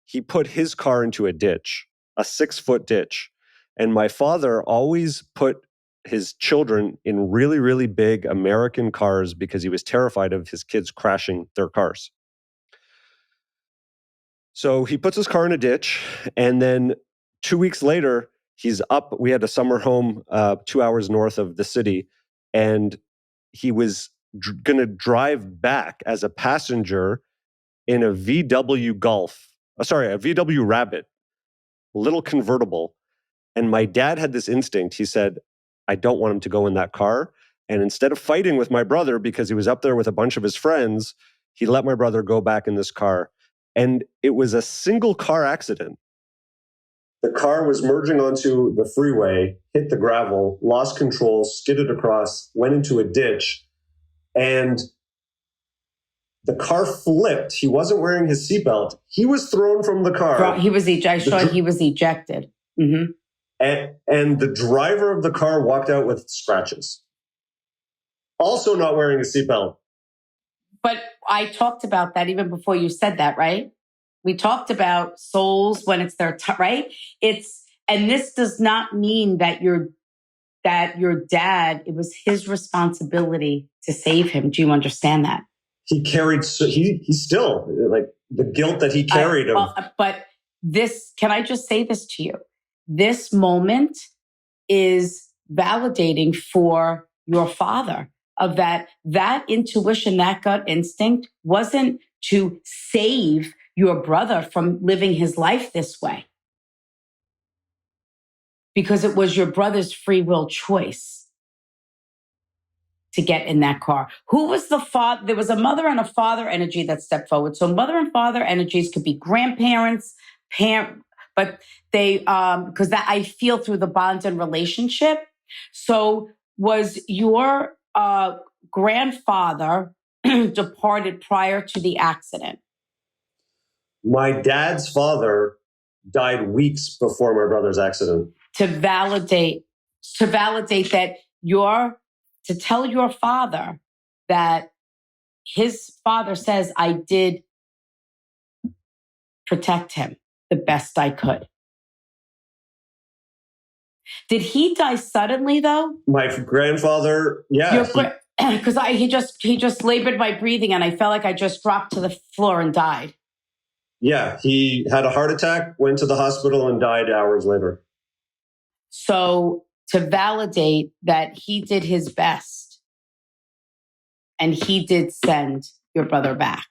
he put his car into a ditch, a 6-foot ditch. And my father always put his children in really, really big American cars because he was terrified of his kids crashing their cars. So he puts his car in a ditch, and then 2 weeks later, he's up. We had a summer home 2 hours north of the city, and he was going to drive back as a passenger in a VW a VW Rabbit, little convertible. And my dad had this instinct. He said, I don't want him to go in that car. And instead of fighting with my brother because he was up there with a bunch of his friends, he let my brother go back in this car. And it was a single car accident. The car was merging onto the freeway, hit the gravel, lost control, skidded across, went into a ditch, and the car flipped. He wasn't wearing his seatbelt. He was thrown from the car. He was ejected. Mm-hmm. And the driver of the car walked out with scratches. Also not wearing a seatbelt. But I talked about that even before you said that, right? We talked about souls when it's their right? And this does not mean that your dad, it was his responsibility to save him. Do you understand that? He carried, he still, like the guilt that he carried. But this, can I just say this to you? This moment is validating for your father of that intuition, that gut instinct wasn't to save your brother from living his life this way. Because it was your brother's free will choice to get in that car. Who was the father? There was a mother and a father energy that stepped forward. So mother and father energies could be grandparents, but they, because that I feel through the bonds and relationship. So was your grandfather departed prior to the accident? My dad's father died weeks before my brother's accident. To validate that to tell your father that his father says, I did protect him the best I could. Did he die suddenly though? My grandfather, yeah. Because he just labored my breathing and I felt like I just dropped to the floor and died. Yeah, he had a heart attack, went to the hospital and died hours later. So to validate that he did his best and he did send your brother back.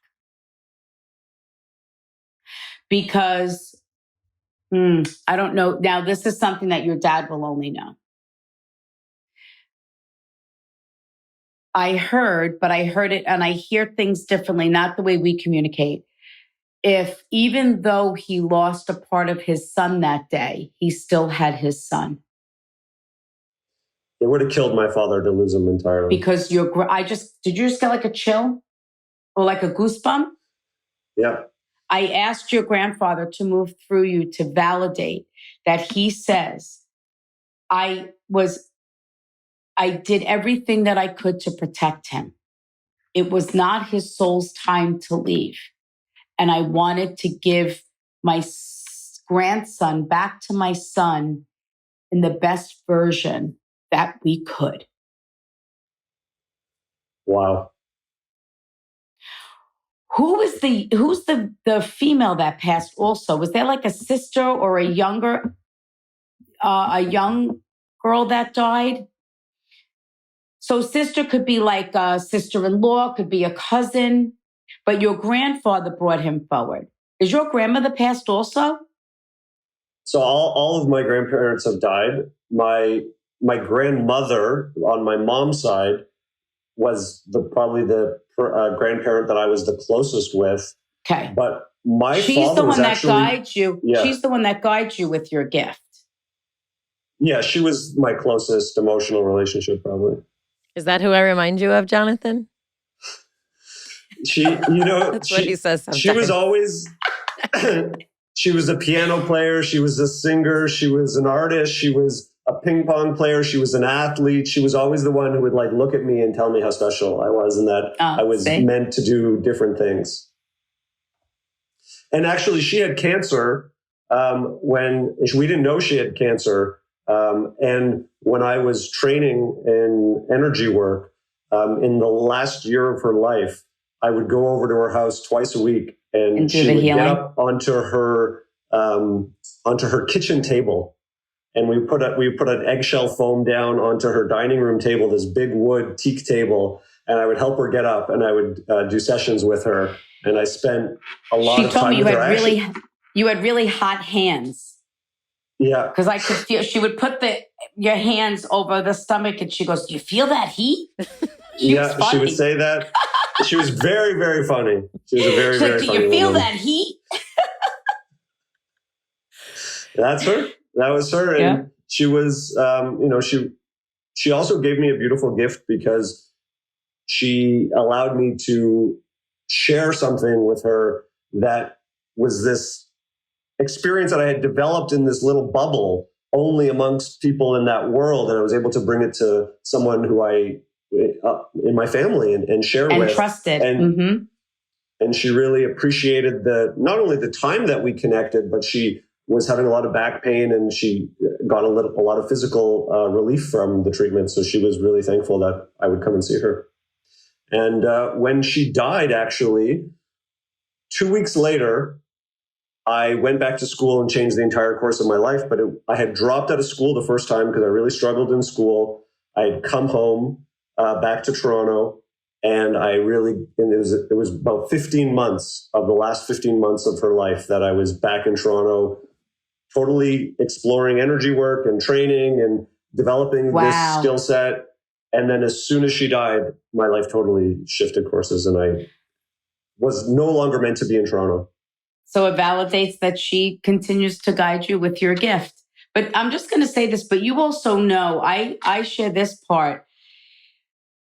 Because, I don't know. Now, this is something that your dad will only know. I heard it and I hear things differently, not the way we communicate. If even though he lost a part of his son that day, he still had his son. It would have killed my father to lose him entirely. Because did you just get like a chill or like a goosebump? Yeah. I asked your grandfather to move through you to validate that he says, I did everything that I could to protect him. It was not his soul's time to leave. And I wanted to give my grandson back to my son in the best version that we could. Wow. Who's the female that passed also? Was there like a sister or a young girl that died? So sister could be like a sister-in-law, could be a cousin, but your grandfather brought him forward. Is your grandmother passed also? So all of my grandparents have died. My grandmother on my mom's side was probably the grandparent that I was the closest with. Okay. But my She's father the was one that actually, guides you. Yeah. She's the one that guides you with your gift. Yeah, she was my closest emotional relationship, probably. Is that who I remind you of, Jonathan? She, That's what he says sometimes. She was always, she was a piano player. She was a singer. She was an artist. She was a ping pong player. She was an athlete. She was always the one who would like look at me and tell me how special I was and that I was meant to do different things. And actually, she had cancer when we didn't know she had cancer. And when I was training in energy work, in the last year of her life, I would go over to her house twice a week, and she would get up onto her kitchen table, and we put an eggshell foam down onto her dining room table, this big wood teak table, and I would help her get up, and I would do sessions with her, and I spent a lot of time with her. She told me you had really hot hands. Yeah. Because I could feel, she would put your hands over the stomach and she goes, "Do you feel that heat?" She would say that. She was very, very funny. She was a very, very funny "Do you feel woman. that heat?" That's her. That was her. And she was, she also gave me a beautiful gift because she allowed me to share something with her that was this experience that I had developed in this little bubble only amongst people in that world. And I was able to bring it to someone who in my family and share with. And trusted. And she really appreciated not only the time that we connected, but she was having a lot of back pain and she got a lot of physical relief from the treatment. So she was really thankful that I would come and see her. And when she died, actually, 2 weeks later, I went back to school and changed the entire course of my life. But I had dropped out of school the first time because I really struggled in school. I had come home back to Toronto, and it was about 15 months of the last 15 months of her life that I was back in Toronto, totally exploring energy work and training and developing this skill set. And then as soon as she died, my life totally shifted courses, and I was no longer meant to be in Toronto. So it validates that she continues to guide you with your gift. But I'm just going to say this, but you also know, I share this part.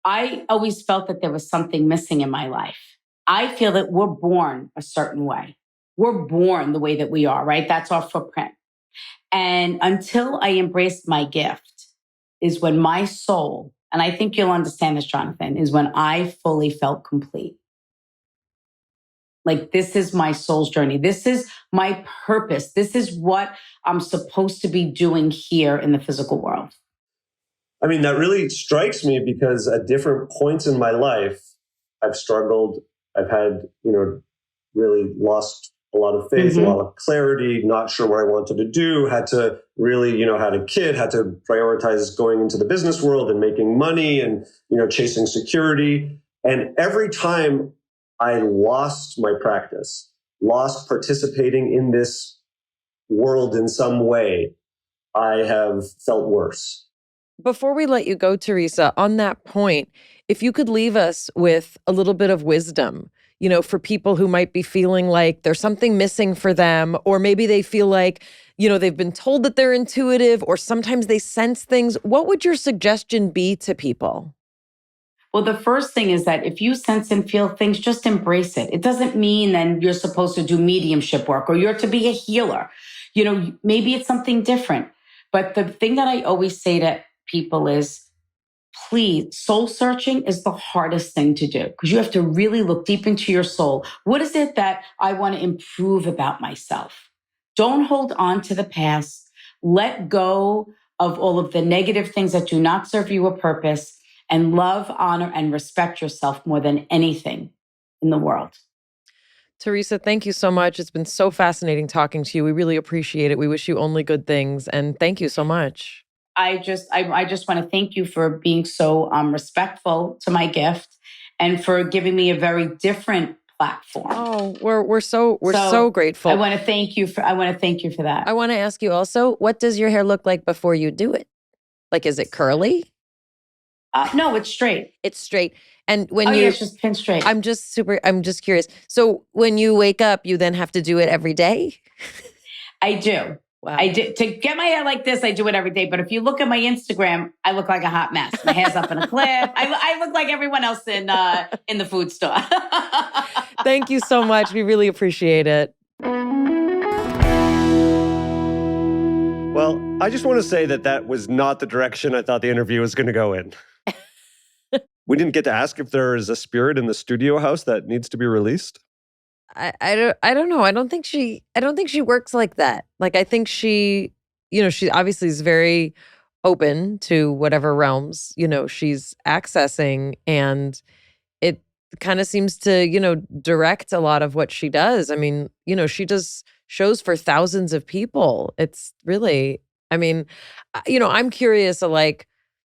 I always felt that there was something missing in my life. I feel that we're born a certain way. We're born the way that we are, right? That's our footprint. And until I embraced my gift is when my soul, and I think you'll understand this, Jonathan, is when I fully felt complete. Like, this is my soul's journey. This is my purpose. This is what I'm supposed to be doing here in the physical world. I mean, that really strikes me because at different points in my life, I've struggled. I've had, really lost a lot of faith, a lot of clarity, not sure what I wanted to do, had to really, had a kid, had to prioritize going into the business world and making money and, chasing security. And every time I lost my practice, lost participating in this world in some way, I have felt worse. Before we let you go, Theresa, on that point, if you could leave us with a little bit of wisdom, for people who might be feeling like there's something missing for them, or maybe they feel like, they've been told that they're intuitive, or sometimes they sense things, what would your suggestion be to people? Well, the first thing is that if you sense and feel things, just embrace it. It doesn't mean then you're supposed to do mediumship work or you're to be a healer. Maybe it's something different. But the thing that I always say to people is, please, soul searching is the hardest thing to do because you have to really look deep into your soul. What is it that I want to improve about myself? Don't hold on to the past. Let go of all of the negative things that do not serve you a purpose, and love, honor, and respect yourself more than anything in the world. Theresa, thank you so much. It's been so fascinating talking to you. We really appreciate it. We wish you only good things. And thank you so much. I just want to thank you for being so respectful to my gift and for giving me a very different platform. Oh, we're so grateful. I want to thank you for that. I want to ask you also, what does your hair look like before you do it? Like, is it curly? No, it's straight. It's straight. And when it's just pin straight. I'm just curious. So when you wake up, you then have to do it every day? I do. Wow. I do. To get my hair like this, I do it every day. But if you look at my Instagram, I look like a hot mess. My hair's up in a clip. I look like everyone else in the food store. Thank you so much. We really appreciate it. Well, I just want to say that was not the direction I thought the interview was going to go in. We didn't get to ask if there is a spirit in the studio house that needs to be released. I don't know. I don't think she works like that. Like, I think she obviously is very open to whatever realms, she's accessing, and it kind of seems to, direct a lot of what she does. I mean, she does shows for thousands of people. It's really, I mean, I'm curious, like,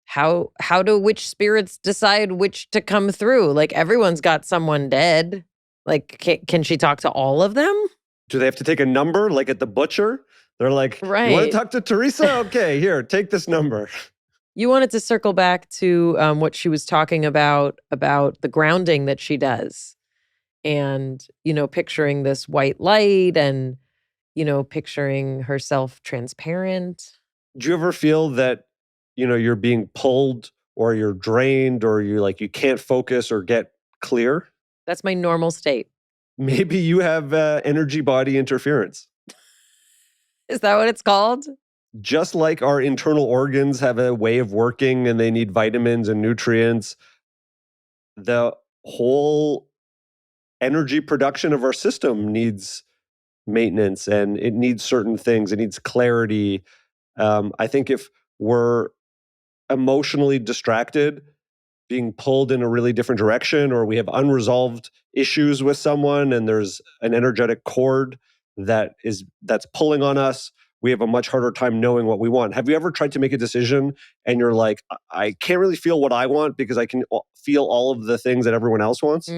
how do which spirits decide which to come through? Like, everyone's got someone dead. Like, can she talk to all of them? Do they have to take a number, like at the butcher? They're like, right. You want to talk to Theresa? Okay, here, take this number. You wanted to circle back to what she was talking about the grounding that she does. And, picturing this white light and, picturing herself transparent. Do you ever feel that, you're being pulled or you're drained or you can't focus or get clear? That's my normal state. Maybe you have energy body interference. Is that what it's called? Just like our internal organs have a way of working and they need vitamins and nutrients, the whole energy production of our system needs maintenance and it needs certain things. It needs clarity. I think if we're emotionally distracted, being pulled in a really different direction, or we have unresolved issues with someone and there's an energetic cord that's pulling on us, we have a much harder time knowing what we want. Have you ever tried to make a decision and you're like, I can't really feel what I want because I can feel all of the things that everyone else wants?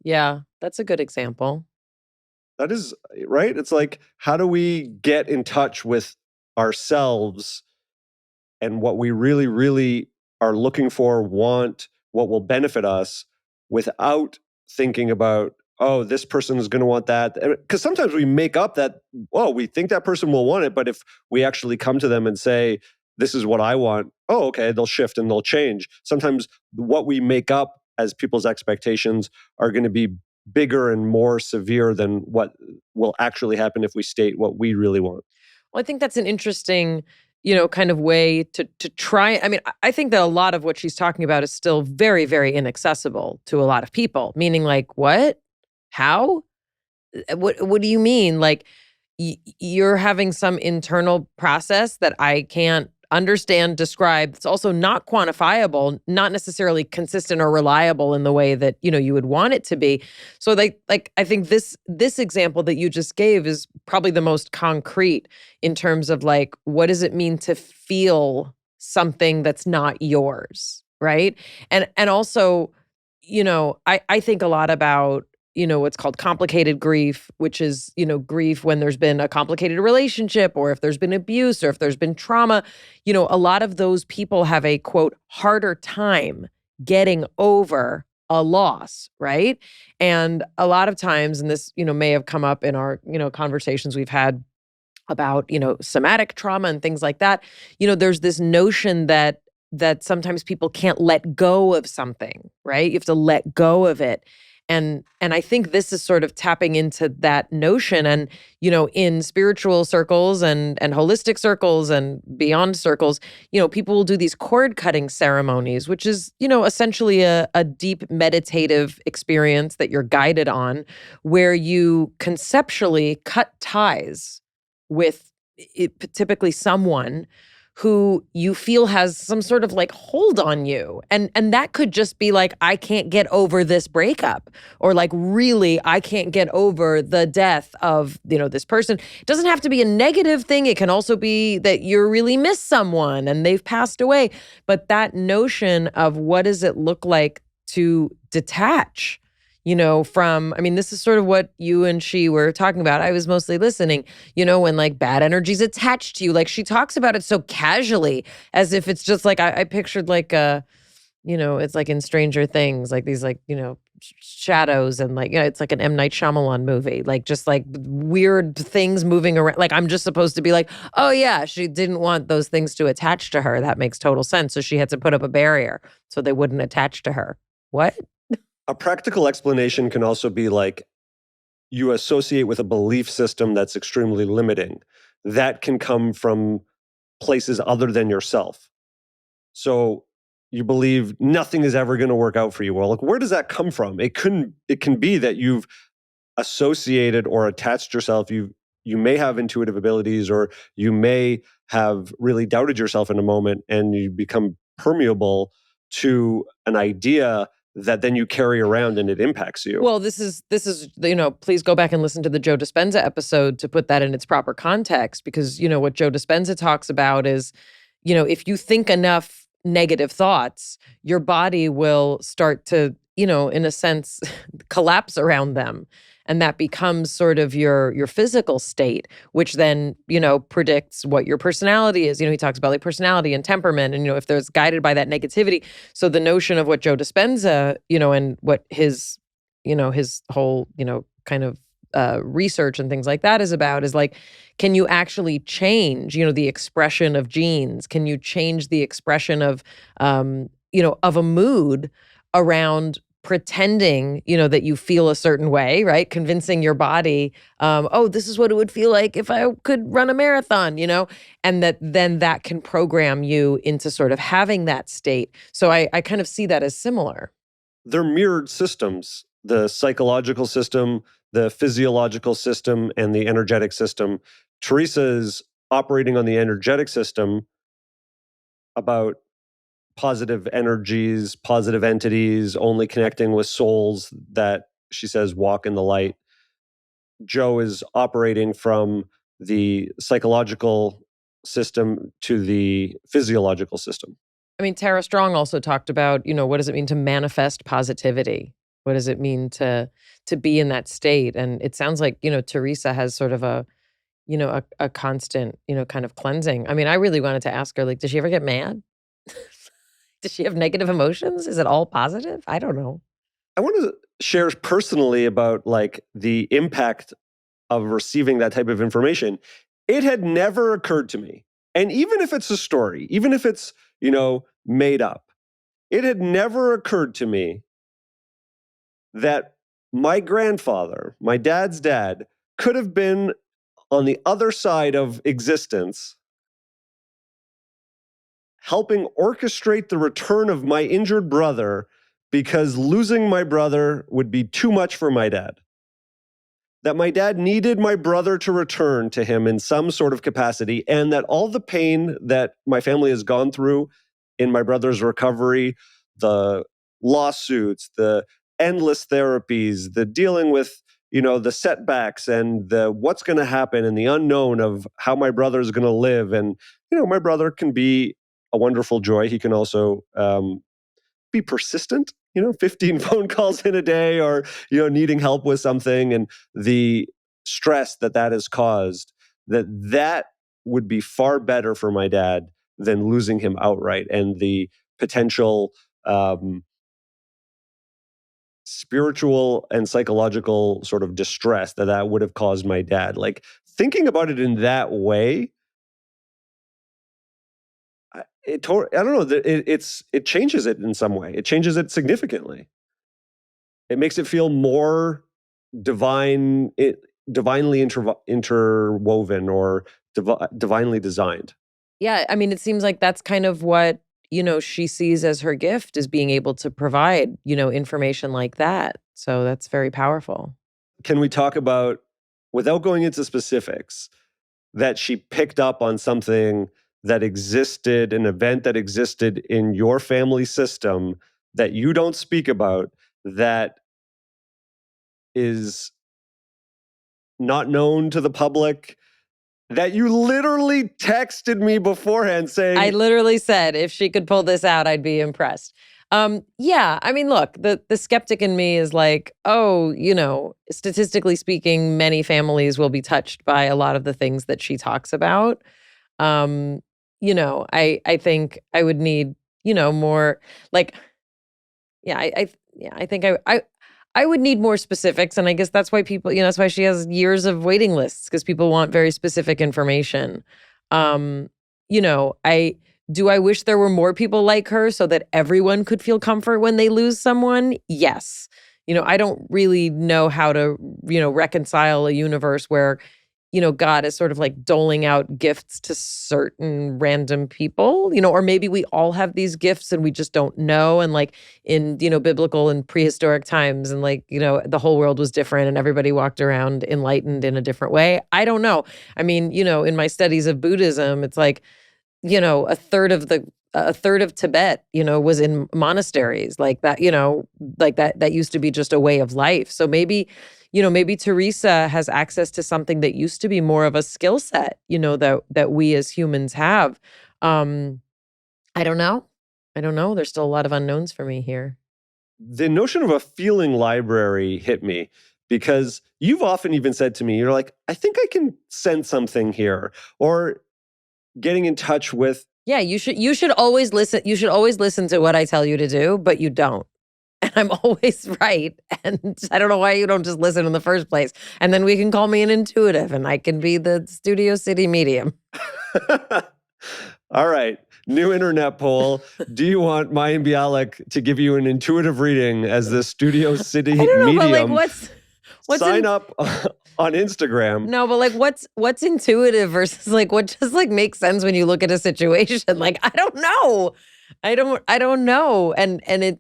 Yeah, that's a good example. That is, right? It's like, how do we get in touch with ourselves and what we really, really are looking for, want, what will benefit us without thinking about, oh, this person is going to want that. Because sometimes we make up that, oh, we think that person will want it. But if we actually come to them and say, this is what I want, oh, okay, they'll shift and they'll change. Sometimes what we make up as people's expectations are going to be bigger and more severe than what will actually happen if we state what we really want. Well, I think that's an interesting kind of way to try. I mean, I think that a lot of what she's talking about is still very, very inaccessible to a lot of people. Meaning, like, what? How? What do you mean? Like, you're having some internal process that I can't understand, describe. It's also not quantifiable, not necessarily consistent or reliable in the way that, you would want it to be. So I think this example that you just gave is probably the most concrete in terms of, like, what does it mean to feel something that's not yours, right? And also, I think a lot about what's called complicated grief, which is, grief when there's been a complicated relationship or if there's been abuse or if there's been trauma. A lot of those people have a, quote, harder time getting over a loss, right? And a lot of times, and this, may have come up in our, conversations we've had about, somatic trauma and things like that. There's this notion that sometimes people can't let go of something, right? You have to let go of it. And I think this is sort of tapping into that notion. And, in spiritual circles and holistic circles and beyond circles, people will do these cord cutting ceremonies, which is, essentially a deep meditative experience that you're guided on, where you conceptually cut ties with typically someone who you feel has some sort of like hold on you. And that could just be like, I can't get over this breakup, or like, really, I can't get over the death of, this person. It doesn't have to be a negative thing. It can also be that you really miss someone and they've passed away. But that notion of what does it look like to detach, this is sort of what you and she were talking about. I was mostly listening, when like bad energy's attached to you. Like she talks about it so casually as if it's just like, I pictured like it's like in Stranger Things, like these like, shadows and like, it's like an M. Night Shyamalan movie, like just like weird things moving around. Like I'm just supposed to be like, oh yeah, she didn't want those things to attach to her. That makes total sense. So she had to put up a barrier so they wouldn't attach to her. What? A practical explanation can also be like you associate with a belief system that's extremely limiting. That can come from places other than yourself. So you believe nothing is ever going to work out for you. Well, like, where does that come from? It can be that you've associated or attached yourself. You may have intuitive abilities, or you may have really doubted yourself in a moment, and you become permeable to an idea that then you carry around and it impacts you. Well, this is please go back and listen to the Joe Dispenza episode to put that in its proper context, because what Joe Dispenza talks about is, if you think enough negative thoughts, your body will start to, in a sense, collapse around them. And that becomes sort of your physical state, which then, predicts what your personality is. He talks about like personality and temperament, and, if there's guided by that negativity. So the notion of what Joe Dispenza, and what his whole, kind of research and things like that is about is like, can you actually change, the expression of genes? Can you change the expression of, of a mood around pretending, that you feel a certain way, right? Convincing your body, this is what it would feel like if I could run a marathon, and that can program you into sort of having that state. So I kind of see that as similar. They're mirrored systems, the psychological system, the physiological system, and the energetic system. Theresa is operating on the energetic system about positive energies, positive entities, only connecting with souls that she says walk in the light. Joe is operating from the psychological system to the physiological system. I mean, Tara Strong also talked about, what does it mean to manifest positivity? What does it mean to be in that state? And it sounds like, Theresa has sort of a constant, kind of cleansing. I mean, I really wanted to ask her, like, does she ever get mad? Does she have negative emotions? Is it all positive? I don't know. I want to share personally about like the impact of receiving that type of information. It had never occurred to me. And even if it's a story, even if it's, made up, it had never occurred to me that my grandfather, my dad's dad, could have been on the other side of existence, helping orchestrate the return of my injured brother, because losing my brother would be too much for my dad. That my dad needed my brother to return to him in some sort of capacity, and that all the pain that my family has gone through in my brother's recovery, the lawsuits, the endless therapies, the dealing with, the setbacks and the what's going to happen and the unknown of how my brother is going to live. And, my brother can be a wonderful joy. He can also be persistent, 15 phone calls in a day, or, needing help with something, and the stress that has caused, that would be far better for my dad than losing him outright, and the potential spiritual and psychological sort of distress that would have caused my dad. Like, thinking about it in that way, I don't know. It changes it in some way. It changes it significantly. It makes it feel more divine, divinely interwoven, or divinely designed. Yeah, I mean, it seems like that's kind of what, she sees as her gift, is being able to provide, information like that. So that's very powerful. Can we talk about, without going into specifics, that she picked up on something that existed, an event that existed in your family system that you don't speak about, that is not known to the public, that you literally texted me beforehand saying, I literally said, if she could pull this out, I'd be impressed. Yeah, I mean, look, the skeptic in me is like, oh, statistically speaking, many families will be touched by a lot of the things that she talks about. I think I would need, more like, I think I would need more specifics. And I guess that's why people, that's why she has years of waiting lists, because people want very specific information. I wish there were more people like her so that everyone could feel comfort when they lose someone? Yes. I don't really know how to, reconcile a universe where, God is sort of like doling out gifts to certain random people, or maybe we all have these gifts and we just don't know. And like in, biblical and prehistoric times, and like, the whole world was different and everybody walked around enlightened in a different way. I don't know. I mean, in my studies of Buddhism, it's like, a third of Tibet, was in monasteries like that, that used to be just a way of life. So maybe Theresa has access to something that used to be more of a skill set, that we as humans have. I don't know. There's still a lot of unknowns for me here. The notion of a feeling library hit me because you've often even said to me, you're like, I think I can sense something here, or getting in touch with. Yeah, you should always listen. You should always listen to what I tell you to do, but you don't. And I'm always right. And I don't know why you don't just listen in the first place. And then we can call me an intuitive and I can be the Studio City medium. All right. New internet poll. Do you want Mayim Bialik to give you an intuitive reading as the Studio City medium? But like what's Sign up on Instagram. No, but like what's intuitive versus like what just like makes sense when you look at a situation? Like I don't know. I don't know. And I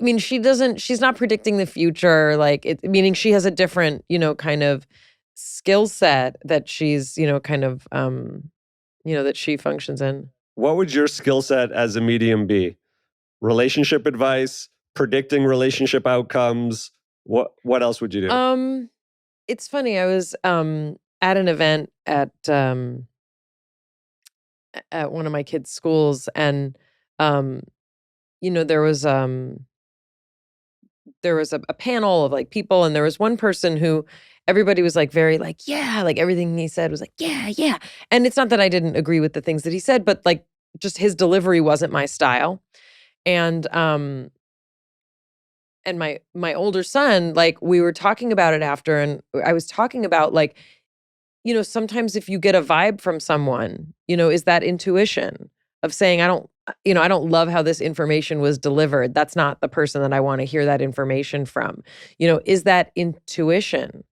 mean, she's not predicting the future, meaning she has a different, kind of skill set that she's, kind of, that she functions in. What would your skill set as a medium be? Relationship advice, predicting relationship outcomes. What else would you do? It's funny. I was at an event at one of my kids' schools, and there was a panel of like people, and there was one person who everybody was like very like, yeah, like everything he said was like, yeah. And it's not that I didn't agree with the things that he said, but like just his delivery wasn't my style. And my older son, like we were talking about it after, and I was talking about like, sometimes if you get a vibe from someone, is that intuition of saying, I don't love how this information was delivered. That's not the person that I want to hear that information from. Is that intuition?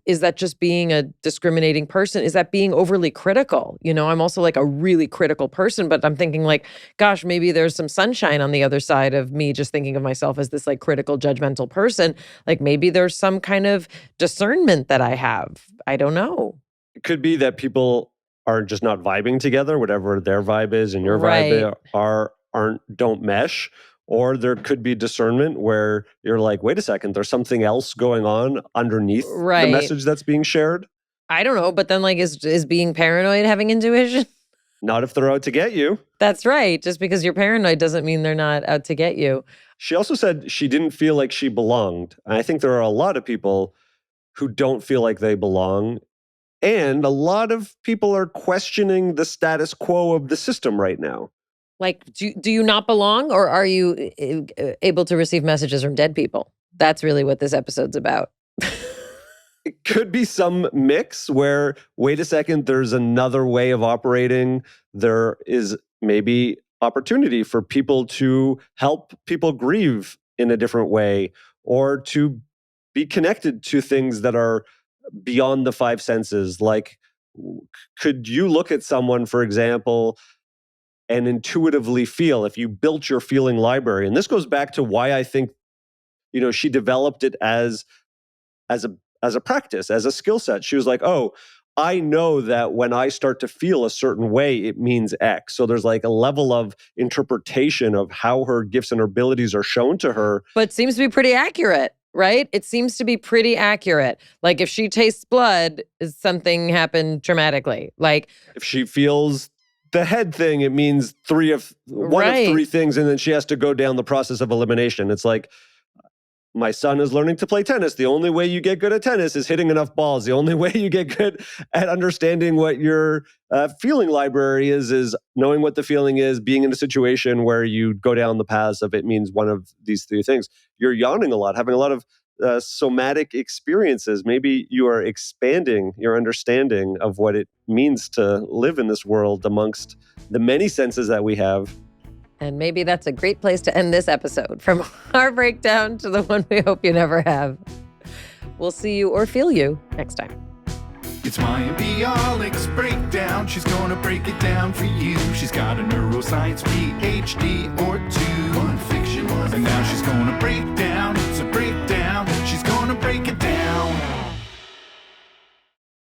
Is that just being a discriminating person? Is that being overly critical? I'm also like a really critical person, but I'm thinking like, gosh, maybe there's some sunshine on the other side of me just thinking of myself as this like critical, judgmental person. Like maybe there's some kind of discernment that I have. I don't know. It could be that people are just not vibing together, whatever their vibe is and your vibe don't mesh. Or there could be discernment where you're like, wait a second, there's something else going on underneath the message that's being shared. I don't know, but then like is being paranoid having intuition? Not if they're out to get you. That's right. Just because you're paranoid doesn't mean they're not out to get you. She also said she didn't feel like she belonged. And I think there are a lot of people who don't feel like they belong. And a lot of people are questioning the status quo of the system right now. Like, do you not belong, or are you able to receive messages from dead people? That's really what this episode's about. It could be some mix where, wait a second, there's another way of operating. There is maybe opportunity for people to help people grieve in a different way, or to be connected to things that are beyond the five senses. Like, could you look at someone, for example, and intuitively feel, if you built your feeling library? And this goes back to why I think, she developed it as a practice, as a skill set. She was like, oh, I know that when I start to feel a certain way, it means X. So there's like a level of interpretation of how her gifts and her abilities are shown to her. But seems to be pretty accurate, right? It seems to be pretty accurate. Like if she tastes blood, something happened traumatically. Like if she feels the head thing, it means one of three things, and then she has to go down the process of elimination. It's like, my son is learning to play tennis. The only way you get good at tennis is hitting enough balls. The only way you get good at understanding what your feeling library is knowing what the feeling is, being in a situation where you go down the paths of it means one of these three things. You're yawning a lot, having a lot of somatic experiences. Maybe you are expanding your understanding of what it means to live in this world amongst the many senses that we have. And maybe that's a great place to end this episode. From our breakdown to the one we hope you never have. We'll see you or feel you next time. It's Mayim Bialik's breakdown. She's gonna break it down for you. She's got a neuroscience PhD or two. One fiction, one and now she's gonna break down. It's a breakdown. She's gonna